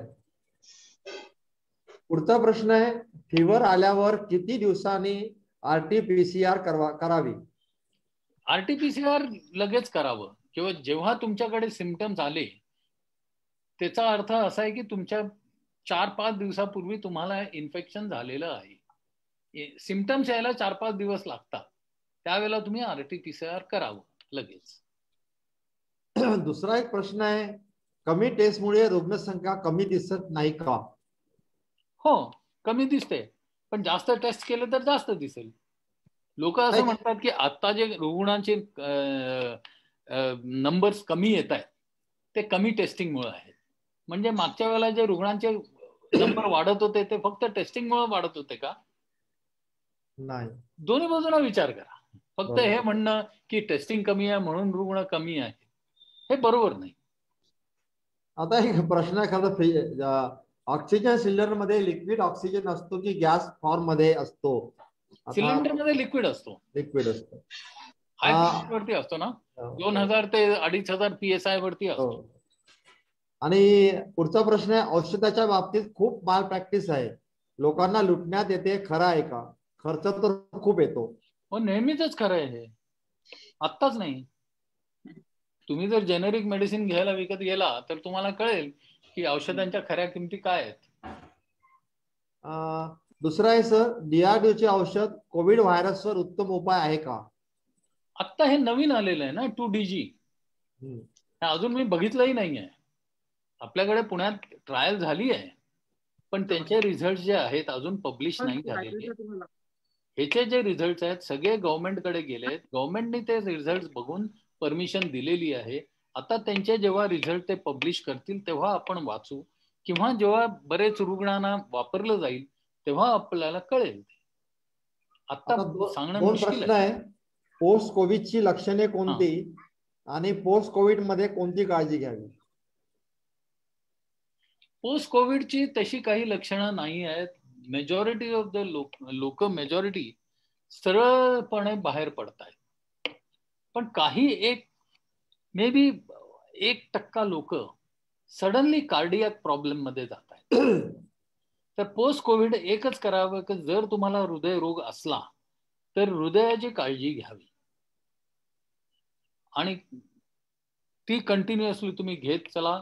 पुढचा प्रश्न आहे, फीवर आल्यावर किती दिवसांनी RT-PCR करावी? RT-PCR लगेच करावं किंवा जेव्हा तुमच्याकडे सिम्पटम्स आले, त्याचा अर्थ असा आहे की तुमच्या 4-5 दिवसापूर्वी तुम्हाला इन्फेक्शन झालेलं आहे. सिम्पटम्स यायला 4-5 दिवस लागतात, त्यावेळेला तुम्ही RT-PCR करावं लगेच. दुसरा एक प्रश्न आहे, कमी टेस्टमुळे रुग्णसंख्या कमी दिसत नाही का? हो, कमी दिसते, पण जास्त टेस्ट केले तर जास्त दिसेल. लोक असं म्हणतात की आता जे रुग्णांचे नंबर्स कमी येत आहेत ते कमी टेस्टिंगमुळे आहेत. म्हणजे मागच्या वेळेला जे रुग्णांचे नंबर वाढत होते ते फक्त टेस्टिंगमुळे वाढत होते का? नाही, दोन्ही बाजूला विचार करा. फक्त हे म्हणणं की टेस्टिंग कमी आहे म्हणून रुग्ण कमी आहे, हे बरोबर नाही. आता एक प्रश्न एखादा, ऑक्सिजन सिलेंडर मध्ये लिक्विड ऑक्सिजन असतो की गॅस फॉर्म मध्ये असतो? सिलेंडर मध्ये लिक्विड असतो. लिक्विड असतो, हाय प्रेशर वरती असतो ना, 2000 ते 2500 PSI वरती असतो. आणि पुढचा प्रश्न आहे, औषधाच्या बाबतीत खूप माल प्रॅक्टिस आहे, लोकांना लुटण्यात येते, खरं आहे का? खर्च तर खूप येतो. हो, नेहमीच खरं आहे हे, आत्ताच नाही. तुम्ही जर जेनेरिक मेडिसिन घ्यायला विकत गेला तर तुम्हाला कळेल की औषधांच्या खऱ्या किमती काय आहेत. दुसरा आहे सर, DRDOचे औषध कोविड व्हायरसवर उत्तम उपाय आहे का? आता हे नवीन आलेलं आहे ना 2DG, अजून मी बघितलंही नाहीये. आपल्याकडे पुण्यात ट्रायल झाली आहे, पण त्यांचे रिझल्ट जे आहेत अजून पब्लिश नाही झालेले. ह्याचे जे रिझल्ट आहेत सगळे गव्हर्नमेंटकडे गेलेत, गव्हर्नमेंटने ते रिझल्ट बघून परमिशन दिलेली आहे. आता त्यांचे जेव्हा रिझल्ट ते पब्लिश करतील तेव्हा आपण वाचू, किंवा जेव्हा बरेच रुग्णांना वापरलं जाईल तेव्हा आपल्याला कळेल. आता सांगणं मुश्किल प्रश्न आहे. पोस्ट कोविडची लक्षणे कोणती आणि पोस्ट कोविड मध्ये कोणती काळजी घ्यावी? पोस्ट कोविडची तशी काही लक्षणं नाही आहेत. मेजॉरिटी ऑफ द लोक मेजॉरिटी सरळपणे बाहेर पडत आहेत. पण काही मे बी 1% लोक सडनली कार्डियाक प्रॉब्लेम मध्ये जात आहेत. तर पोस्ट कोविड एकच करावं की जर तुम्हाला हृदयरोग असला तर हृदयाची काळजी घ्यावी आणि ती कंटिन्युअसली तुम्ही घेत चला.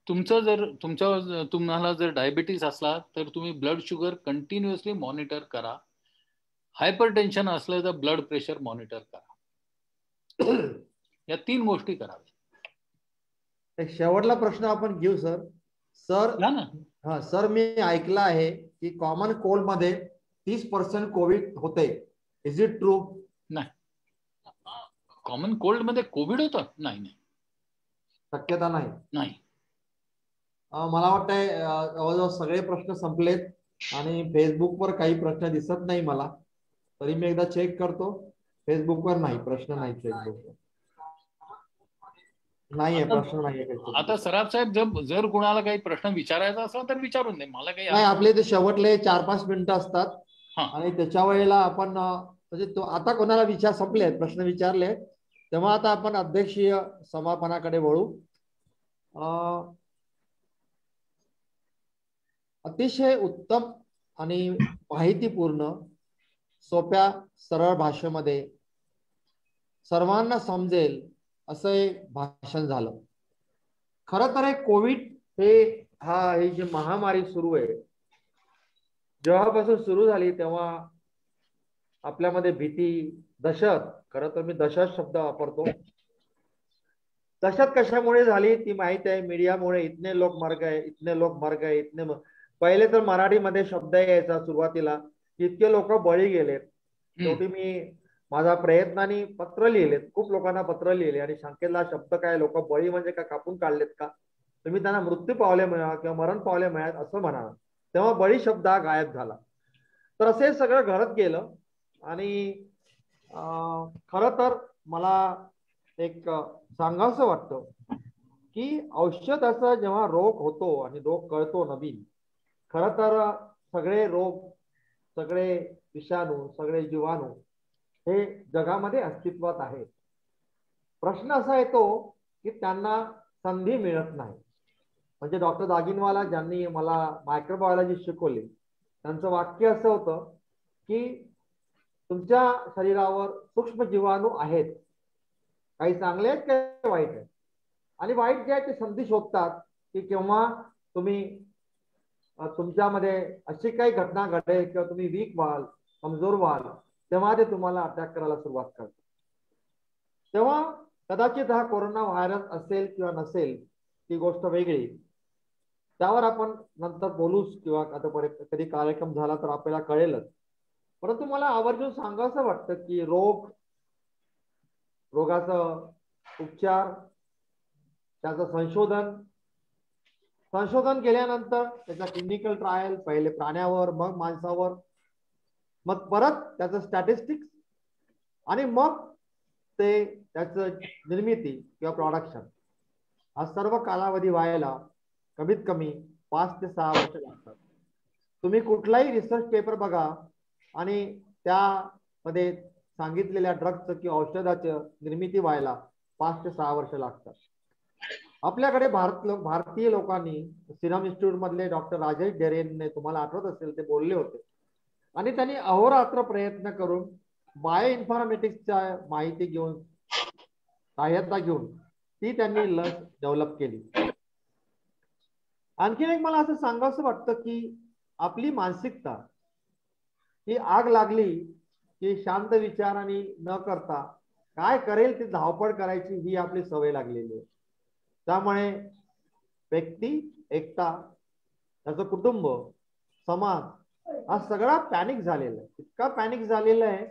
तुम्हाला जर डायबिटीस असला तर तुम्ही ब्लड शुगर कंटिन्युअसली मॉनिटर करा. हायपरटेन्शन असलं तर ब्लड प्रेशर मॉनिटर करा. या 3 गोष्टी कराव्या. एक शेवटला प्रश्न आपण घेऊ सर. हा सर, मी ऐकलं आहे की कॉमन कोल्ड मध्ये 30% कोविड होते. Is it true? नाही. कॉमन कोल्ड मध्ये कोविड होतं? नाही, शक्यता नाही. नाही. मला वाटतंय जवळजवळ सगळे प्रश्न संपलेत आणि फेसबुकवर काही प्रश्न दिसत नाही मला. तरी मी एकदा चेक करतो. फेसबुकवर नाही, प्रश्न नाही. फेसबुकवर नाहीये, प्रश्न नाहीये. आता सराफ साहेब, जर कुणाला काही प्रश्न विचारायचा असला तर विचारून दे. मला काही नाही, आपले ते शेवटले 4-5 मिनिटं असतात आणि त्याच्या वेळेला आपण म्हणजे तो आता कोणाला संपले प्रश्न विचारले तेव्हा आता आपण अध्यक्षीय समापनाकडे वळू. अतिशय उत्तम आणि माहितीपूर्ण सोप्या सरळ भाषेमध्ये सर्वांना समजेल असं एक भाषण झालं. खरं तर कोविड ही जी महामारी सुरू आहे, जेव्हापासून सुरू झाली तेव्हा आपल्यामध्ये भीती, दहशत, खरं तर मी दहशत शब्द वापरतो. दहशत कशामुळे झाली ती माहिती आहे. मीडियामुळे. इतने लोक मर गए, इतने लोक मर गए, पहिले तर मराठीमध्ये शब्द यायचा सुरुवातीला, इतके लोक बळी गेलेत. शेवटी मी माझा प्रयत्नाने पत्र लिहिलेत, खूप लोकांना पत्र लिहिले आणि शंकेतला शब्द काय, लोक बळी म्हणजे का कापून काढलेत का, तुम्ही त्यांना मृत्यू पावले म्हणा किंवा मरण पावले मिळात असं म्हणा. तेव्हा बळी शब्द हा गायब झाला. तर असे सगळं घडत गेलं आणि खरं तर मला एक सांगावंसं वाटतं की औषधाचा जेव्हा रोग होतो आणि रोग कळतो नवीन, खरं तर सगळे रोग, सगळे विषाणू, सगळे जीवाणू हे जगामध्ये अस्तित्वात आहेत. प्रश्न असा येतो की त्यांना संधी मिळत नाही. म्हणजे डॉक्टर दागिनवाला ज्यांनी मला मायक्रोबायोलॉजी शिकवली त्यांचं वाक्य असं होतं की तुमच्या शरीरावर सूक्ष्म जीवाणू आहेत, काही चांगले आहेत काही वाईट आहेत, आणि वाईट जे आहे ते संधी शोधतात की केव्हा तुम्ही तुमच्यामध्ये अशी काही घटना घडेल किंवा तुम्ही वीक व्हाल, कमजोर व्हाल, तेव्हा ते तुम्हाला अटॅक करायला सुरुवात करतात. तेव्हा कदाचित हा कोरोना व्हायरस असेल किंवा नसेल ती गोष्ट वेगळी, त्यावर आपण नंतर बोलूच किंवा आता कधी कार्यक्रम झाला तर आपल्याला कळेलच. परंतु मला आवर्जून सांगायचं वाटतं की रोगाचं उपचार, त्याचं संशोधन केल्यानंतर त्याचा क्लिनिकल ट्रायल पहिले प्राण्यावर, मग माणसावर, मग परत त्याचं स्टॅटिस्टिक्स आणि मग ते त्याचं निर्मिती किंवा प्रोडक्शन, हा सर्व कालावधी व्हायला कमीत कमी 5 ते 6 वर्ष लागतात. तुम्ही कुठलाही रिसर्च पेपर बघा आणि त्यामध्ये सांगितलेल्या ड्रगचं किंवा औषधाचं निर्मिती व्हायला 5 ते 6 वर्ष लागतात. आपल्याकडे भारतीय लोकांनी सिरम इन्स्टिट्यूट मधले डॉक्टर राजेश डेरेनने, तुम्हाला आठवत असेल, ते बोलले होते आणि त्यांनी अहोरात्र प्रयत्न करून बायो इन्फॉर्मेटिक्सच्या माहिती घेऊन, सहाय्यता घेऊन ती त्यांनी लस डेव्हलप केली. आणखीन एक मला असं सांगावंसं वाटतं की आपली मानसिकता ही आग लागली की शांत विचाराने न करता काय करेल ती धावपळ करायची ही आपली सवय लागलेली आहे. त्यामुळे व्यक्ती, एकटा, त्याचं कुटुंब, समाज हा सगळा पॅनिक झालेला आहे. इतका पॅनिक झालेला आहे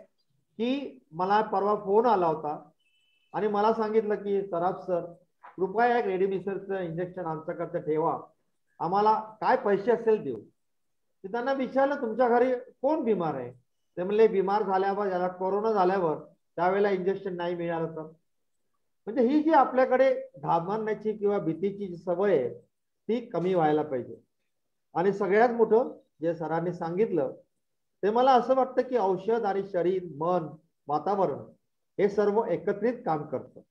की मला परवा फोन आला होता आणि मला सांगितलं की सराफ सर, कृपया एक रेडीमिसरचं इंजेक्शन आमच्याकडचं ठेवा, आम्हाला काय पैसे असेल देऊ. त्यांना विचारलं तुमच्या घरी कोण बिमार आहे, ते म्हणले बिमार झाल्यावर, ज्याला कोरोना झाल्यावर त्यावेळेला इंजेक्शन नाही मिळालं तर. म्हणजे ही जी आपल्याकडे घाबरण्याची किंवा भीतीची जी सवय आहे ती कमी व्हायला पाहिजे. आणि सगळ्यात मोठं जे सरांनी सांगितलं ते मला असं वाटतं की औषध आणि शरीर, मन, वातावरण हे सर्व एकत्रित काम करतं.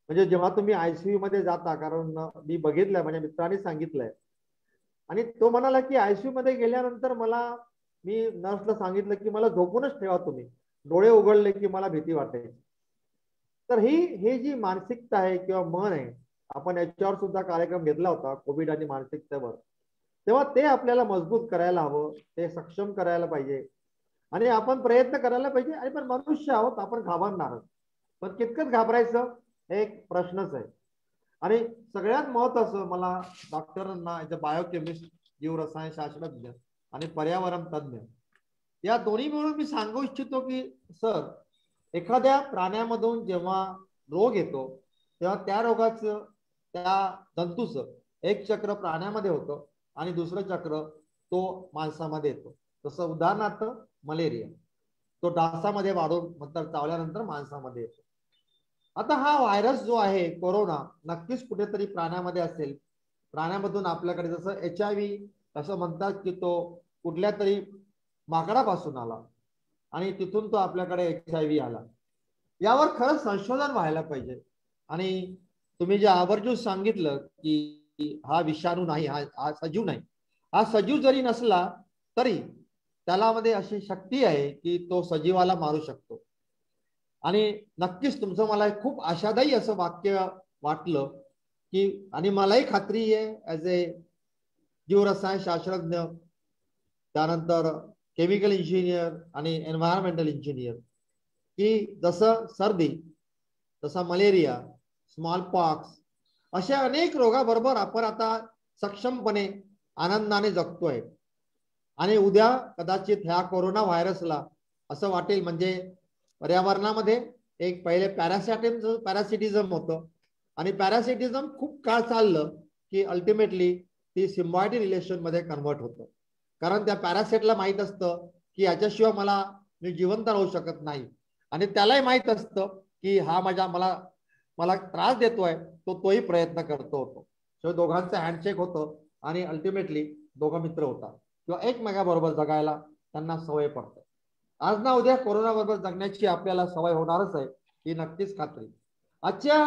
म्हणजे जेव्हा तुम्ही आयसीयू मध्ये जाता, कारण मी बघितलंय, माझ्या मित्रांनी सांगितलंय, आणि तो म्हणाला की आयसीयू मध्ये गेल्यानंतर मी नर्सला सांगितलं की मला झोपूनच ठेवा तुम्ही, डोळे उघडले की मला भीती वाटायची. तर ही जी मानसिकता आहे किंवा मन आहे, आपण याच्यावर सुद्धा कार्यक्रम घेतला होता कोविड आणि मानसिकतेवर, तेव्हा ते आपल्याला मजबूत करायला हवं, ते सक्षम करायला पाहिजे आणि आपण प्रयत्न करायला पाहिजे. आणि पण मनुष्य आहोत, आपण घाबरणार, पण कितकंच घाबरायचं हे एक प्रश्नच आहे. आणि सगळ्यात महत्वाचं मला डॉक्टरांना, बायोकेमिस्ट, जीवरसायन शास्त्रज्ञ आणि पर्यावरण तज्ञ या दोन्ही मिळून मी सांगू इच्छितो की सर, एखाद्या प्राण्यामधून जेव्हा रोग येतो तेव्हा त्या रोगाचं, त्या जंतूचं एक चक्र प्राण्यामध्ये होतं आणि दुसरं चक्र तो माणसामध्ये येतो. जसं उदाहरणार्थ मलेरिया, तो डासामध्ये वाढून नंतर चावल्यानंतर माणसामध्ये येतो. आता हा व्हायरस जो आहे कोरोना, नक्कीच कुठेतरी प्राण्यामध्ये असेल. प्राण्यामधून आपल्याकडे जसं HIV असं म्हणतात की तो कुठल्या तरी माकडापासून आला आणि तिथून तो आपल्याकडे HIV आला. यावर खरंच संशोधन व्हायला पाहिजे. आणि तुम्ही जे आवर्जून सांगितलं की हा विषाणू नाही, हा सजीव नाही, हा सजीव जरी नसला तरी त्याला मध्ये अशी शक्ती आहे की तो सजीवाला मारू शकतो. आणि नक्कीच तुमचं मला खूप आशादायी असं वाक्य वाटलं की, आणि मलाही खात्री आहे ॲज ए जीवरसायन शास्त्रज्ञ, त्यानंतर केमिकल इंजिनियर आणि एन्व्हायरमेंटल इंजिनियर, की जसं सर्दी, तसा मलेरिया, स्मॉल पॉक्स अशा अनेक रोगाबरोबर आपण आता सक्षमपणे आनंदाने जगतोय. आणि उद्या कदाचित ह्या कोरोना व्हायरसला असं वाटेल, म्हणजे पर्यावरणामध्ये एक पहिले पॅरासिटिझम होतं आणि पॅरासिटिझम खूप काळ चाललं की अल्टिमेटली ती सिम्बायोटिक रिलेशन मध्ये कन्वर्ट होतं. कारण त्या पॅरासाइटला माहित असतं की याच्याशिवाय मी जिवंत राहू शकत नाही, आणि त्यालाही माहित असतं की हा मला त्रास देतोय, तोही प्रयत्न करतो होतो. सो दोघांचं हँडशेक होतं आणि अल्टिमेटली दोघं मित्र होतात किंवा एकमेकाबरोबर जगायला त्यांना सवय पडते. आज ना उद्या कोरोना बरोबर जगण्याची आपल्याला सवय होणारच आहे, ही नक्कीच खात्री. आजच्या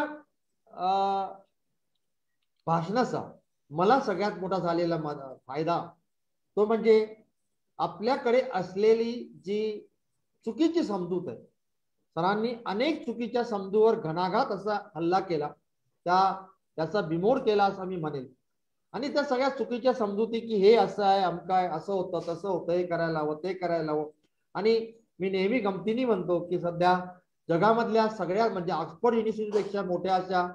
भाषणाचा मला सगळ्यात मोठा झालेला फायदा तो म्हणजे आपल्याकडे असलेली जी चुकीची समजूत आहे. सरांनी अनेक चुकीच्या समजूवर घणाघात असा हल्ला केला, त्याचा बिमोड केला असं मी म्हणेल. आणि त्या सगळ्या चुकीच्या समजुती की हे असं आहे, अमकाय, असं होतं, तसं होतं, हे करायला हवं, ते करायला हवं. आणि मी नेहमी गमतीने म्हणतो की सध्या जगामधल्या सगळ्या, म्हणजे ऑक्सफोर्ड युनिव्हर्सिटीपेक्षा मोठ्या अशा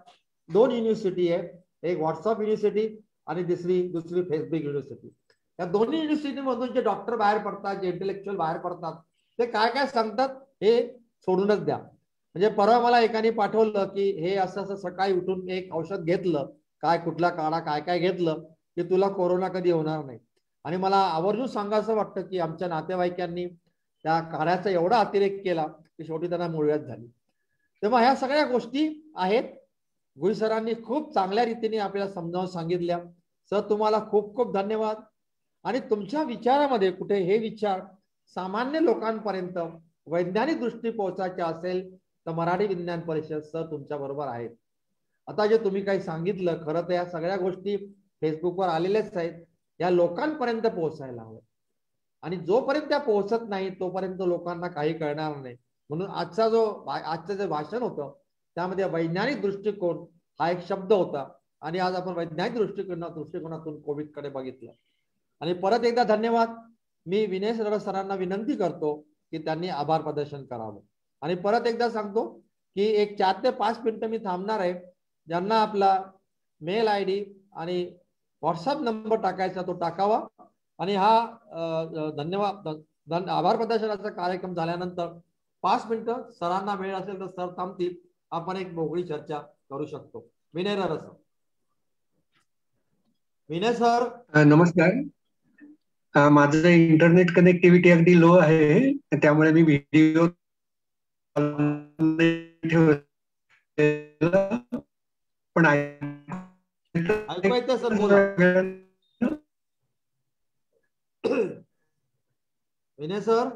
2 युनिव्हर्सिटी आहेत, एक व्हॉट्सअप युनिव्हर्सिटी आणि दुसरी फेसबुक युनिव्हर्सिटी. या दोन्ही युनिव्हर्सिटी मधून जे डॉक्टर बाहेर पडतात, जे इंटेलेक्च्युअल बाहेर पडतात, ते काय काय सांगतात हे सोडूनच द्या. म्हणजे परवा मला एकाने पाठवलं की हे असं असं सकाळी उठून एक औषध घेतलं, काय कुठला काढा काय काय घेतलं की तुला कोरोना कधी होणार नाही. आणि मला आवर्जून सांगायचं वाटतं की आमच्या नातेवाईकांनी त्या काढ्याचा एवढा अतिरेक केला की शेवटी त्यांना मूळव्याध झाली. तेव्हा ह्या सगळ्या गोष्टी आहेत. गुई सरांनी खूप चांगल्या रीतीने आपल्याला समजावून सांगितल्या. सर तुम्हाला खूप खूप धन्यवाद. आणि तुमच्या विचारामध्ये कुठे हे विचार सामान्य लोकांपर्यंत वैज्ञानिक दृष्टी पोहोचायचे असेल तर मराठी विज्ञान परिषद सर तुमच्या बरोबर आहेत. आता जे तुम्ही काही सांगितलं, खरं तर या सगळ्या गोष्टी फेसबुकवर आलेल्याच आहेत, या लोकांपर्यंत पोहोचायला हवं. आणि जोपर्यंत त्या पोहोचत नाही तोपर्यंत लोकांना काही कळणार नाही. म्हणून आजचं जे भाषण होतं त्यामध्ये वैज्ञानिक दृष्टिकोन हा एक शब्द होता, आणि आज आपण वैज्ञानिक दृष्टिकोनातून कोविडकडे बघितलं. आणि परत एकदा धन्यवाद. मी विनय सरांना विनंती करतो की त्यांनी आभार प्रदर्शन करावं. आणि परत एकदा सांगतो की एक 4 ते 5 मिनिटं मी थांबणार आहे. ज्यांना आपला मेल ID आणि व्हॉट्सअप नंबर टाकायचा तो टाकावा. आणि हा धन्यवाद आभार प्रदर्शनाचा कार्यक्रम झाल्यानंतर 5 मिनिटं सरांना वेळ असेल तर सर थांबतील, आपण एक मोकळी चर्चा करू शकतो. विनय सर. नमस्कार. माझं इंटरनेट कनेक्टिव्हिटी अगदी लो आहे, त्यामुळे मी व्हिडिओ पण ऐकू येतंय सर, बोला. विनय सर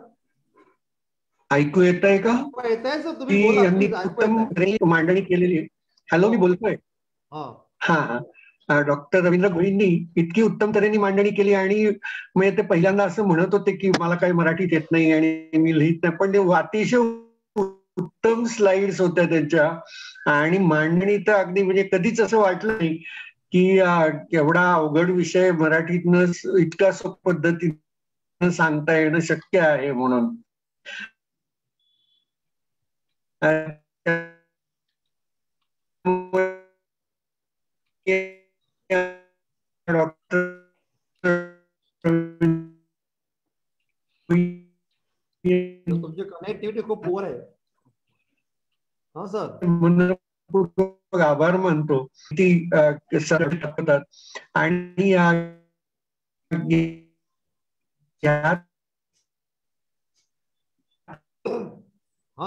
ऐकू येत आहे का? येतंय सर, तुम्ही बोला प्लीज, ऐकू येतंय. मांडणी केलेली. हॅलो, मी बोलतोय. हा, डॉक्टर रवींद्र भोईंनी इतकी उत्तम तऱ्हेने मांडणी केली आणि मी ते पहिल्यांदा असं म्हणत होते की मला काही मराठीत येत नाही आणि मी लिहित नाही, पण ते अतिशय उत्तम स्लाइड्स होत्या त्यांच्या आणि मांडणी तर अगदी म्हणजे कधीच असं वाटलं नाही की एवढा अवघड विषय मराठीतनं इतक्या सोप्या पद्धतीनं सांगता येणं शक्य आहे म्हणून. डॉक्टर तुमची कनेक्टिव्हिटी खूप पुअर आहे. हा सर, मनपूर्वक आभार मानतो ती सरतात आणि हा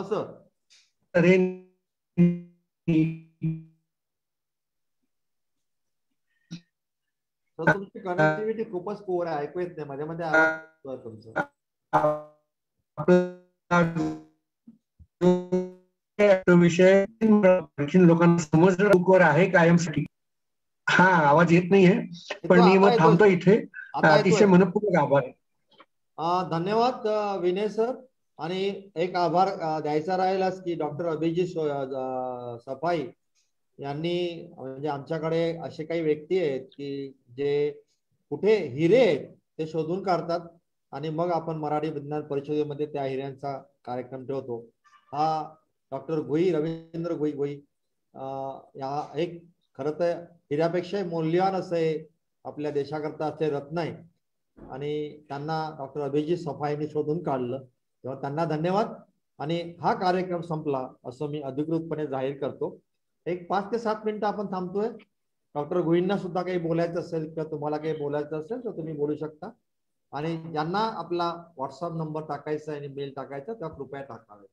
सर, तुमची कनेक्टिव्हिटी खूपच पुअर आहे, ऐकू येत नाही, मध्ये मध्ये आवाज तुमचा. विषय लोकांना समजवर आहे कायमसाठी. हा, आवाज येत नाहीये, पण मी मग थांबतो इथे. अतिशय मनपूर्वक आभार. धन्यवाद विनय सर. आणि एक आभार द्यायचा राहिलाच की डॉक्टर अभिजित सफाई यांनी, म्हणजे आमच्याकडे असे काही व्यक्ती आहेत की जे कुठे हिरे आहेत ते शोधून काढतात आणि मग आपण मराठी विज्ञान परिषदेमध्ये त्या हिऱ्यांचा कार्यक्रम ठेवतो. हा डॉक्टर भोई, रवींद्र भोई या एक खरं तर हिऱ्यापेक्षा मौल्यवान असे आपल्या देशाकरता असे रत्न आहे आणि त्यांना डॉक्टर अभिजित सफाईने शोधून काढलं, तेव्हा त्यांना धन्यवाद. आणि हा कार्यक्रम संपला असं मी अधिकृतपणे जाहीर करतो. एक 5 ते 7 मिनिटं आपण थांबतोय. डॉक्टर भोईंना सुद्धा काही बोलायचं असेल किंवा तुम्हाला काही बोलायचं असेल तर तुम्ही बोलू शकता. आणि ज्यांना आपला व्हॉट्सअप नंबर टाकायचा आणि मेल टाकायचा त्या कृपया टाकावे.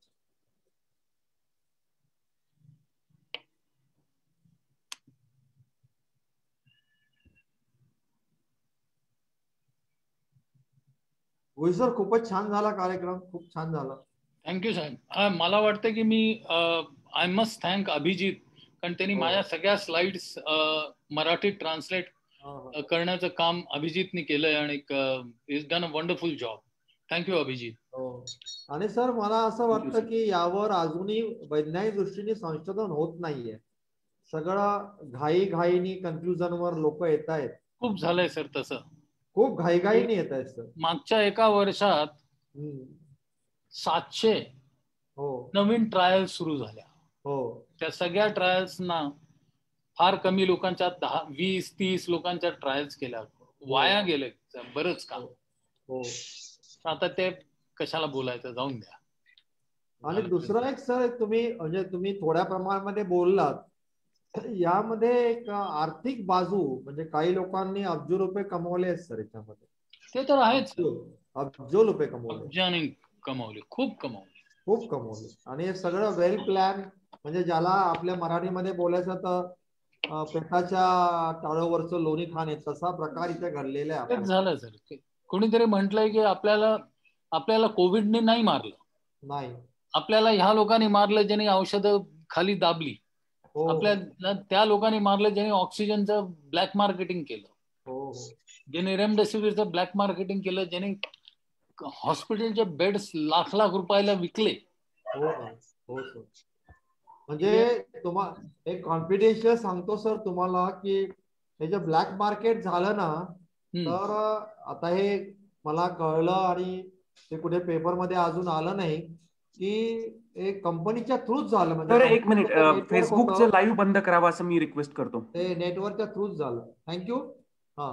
सर, खूपच छान झाला कार्यक्रम, खूप छान झाला. थँक्यू साहेब. मला वाटतं की मी आय मस्ट थँक अभिजित, कारण त्यांनी माझ्या सगळ्या स्लाइड्स मराठीत ट्रान्सलेट करण्याचं काम अभिजितने केलंय आणि is done a wonderful job. Thank you Abhijit. आणि सर, मला असं वाटतं की यावर अजूनही वैज्ञानिक दृष्टीने संशोधन होत नाहीये. सगळं घाईघाईनी कन्फ्युजनवर लोक येत आहेत. खूप झालंय सर तसं, खूप घाईघाईने येत आहेत सर. मागच्या एका वर्षात 700 नवीन ट्रायल्स सुरू झाल्या. त्या सगळ्या ट्रायल्सना फार कमी लोकांच्या 10-20-30 लोकांच्या ट्रायल्स केल्या, वाया गेले बरंच काम. आता ते कशाला बोलायचं, जाऊन द्या. आणि दुसरं एक सर, तुम्ही थोड्या प्रमाणामध्ये बोललात, यामध्ये एक आर्थिक बाजू, म्हणजे काही लोकांनी अब्ज रुपये कमवले आहेत सर याच्यामध्ये. ते तर आहेच, अब्ज रुपये कमवले, खूप कमवले. आणि हे सगळं वेल प्लॅन, म्हणजे ज्याला आपल्या मराठीमध्ये बोलायचं तर पेटाच्या टाळूवरचं लोणी खाणे, तसा प्रकार इथे घडलेला आहे. झालं सर. कोणीतरी म्हटलंय की आपल्याला कोविडने नाही मारलं, नाही, आपल्याला ह्या लोकांनी मारलं ज्यांनी औषधं खाली दाबली, आपल्याला त्या लोकांनी मारलं ज्यांनी ऑक्सिजनचं ब्लॅक मार्केटिंग केलं, ज्यांनी रेमडेसिवीरचं ब्लॅक मार्केटिंग केलं, ज्यांनी हॉस्पिटलचे बेड्स लाख रुपयाला विकले. म्हणजे तुम्हाला एक कॉन्फिडेन्शियल सांगतो सर तुम्हाला की हे जे ब्लॅक मार्केट झालं ना, तर आता हे मला कळलं आणि ते कुठे पेपर मध्ये अजून आलं नाही की एक कंपनीच्या थ्रूच झालं. म्हणजे एक मिनिट, फेसबुकचं लाईव्ह बंद करावं असं मी रिक्वेस्ट करतो. ते नेटवर्कच्या थ्रूच झालं. थँक्यू. हा.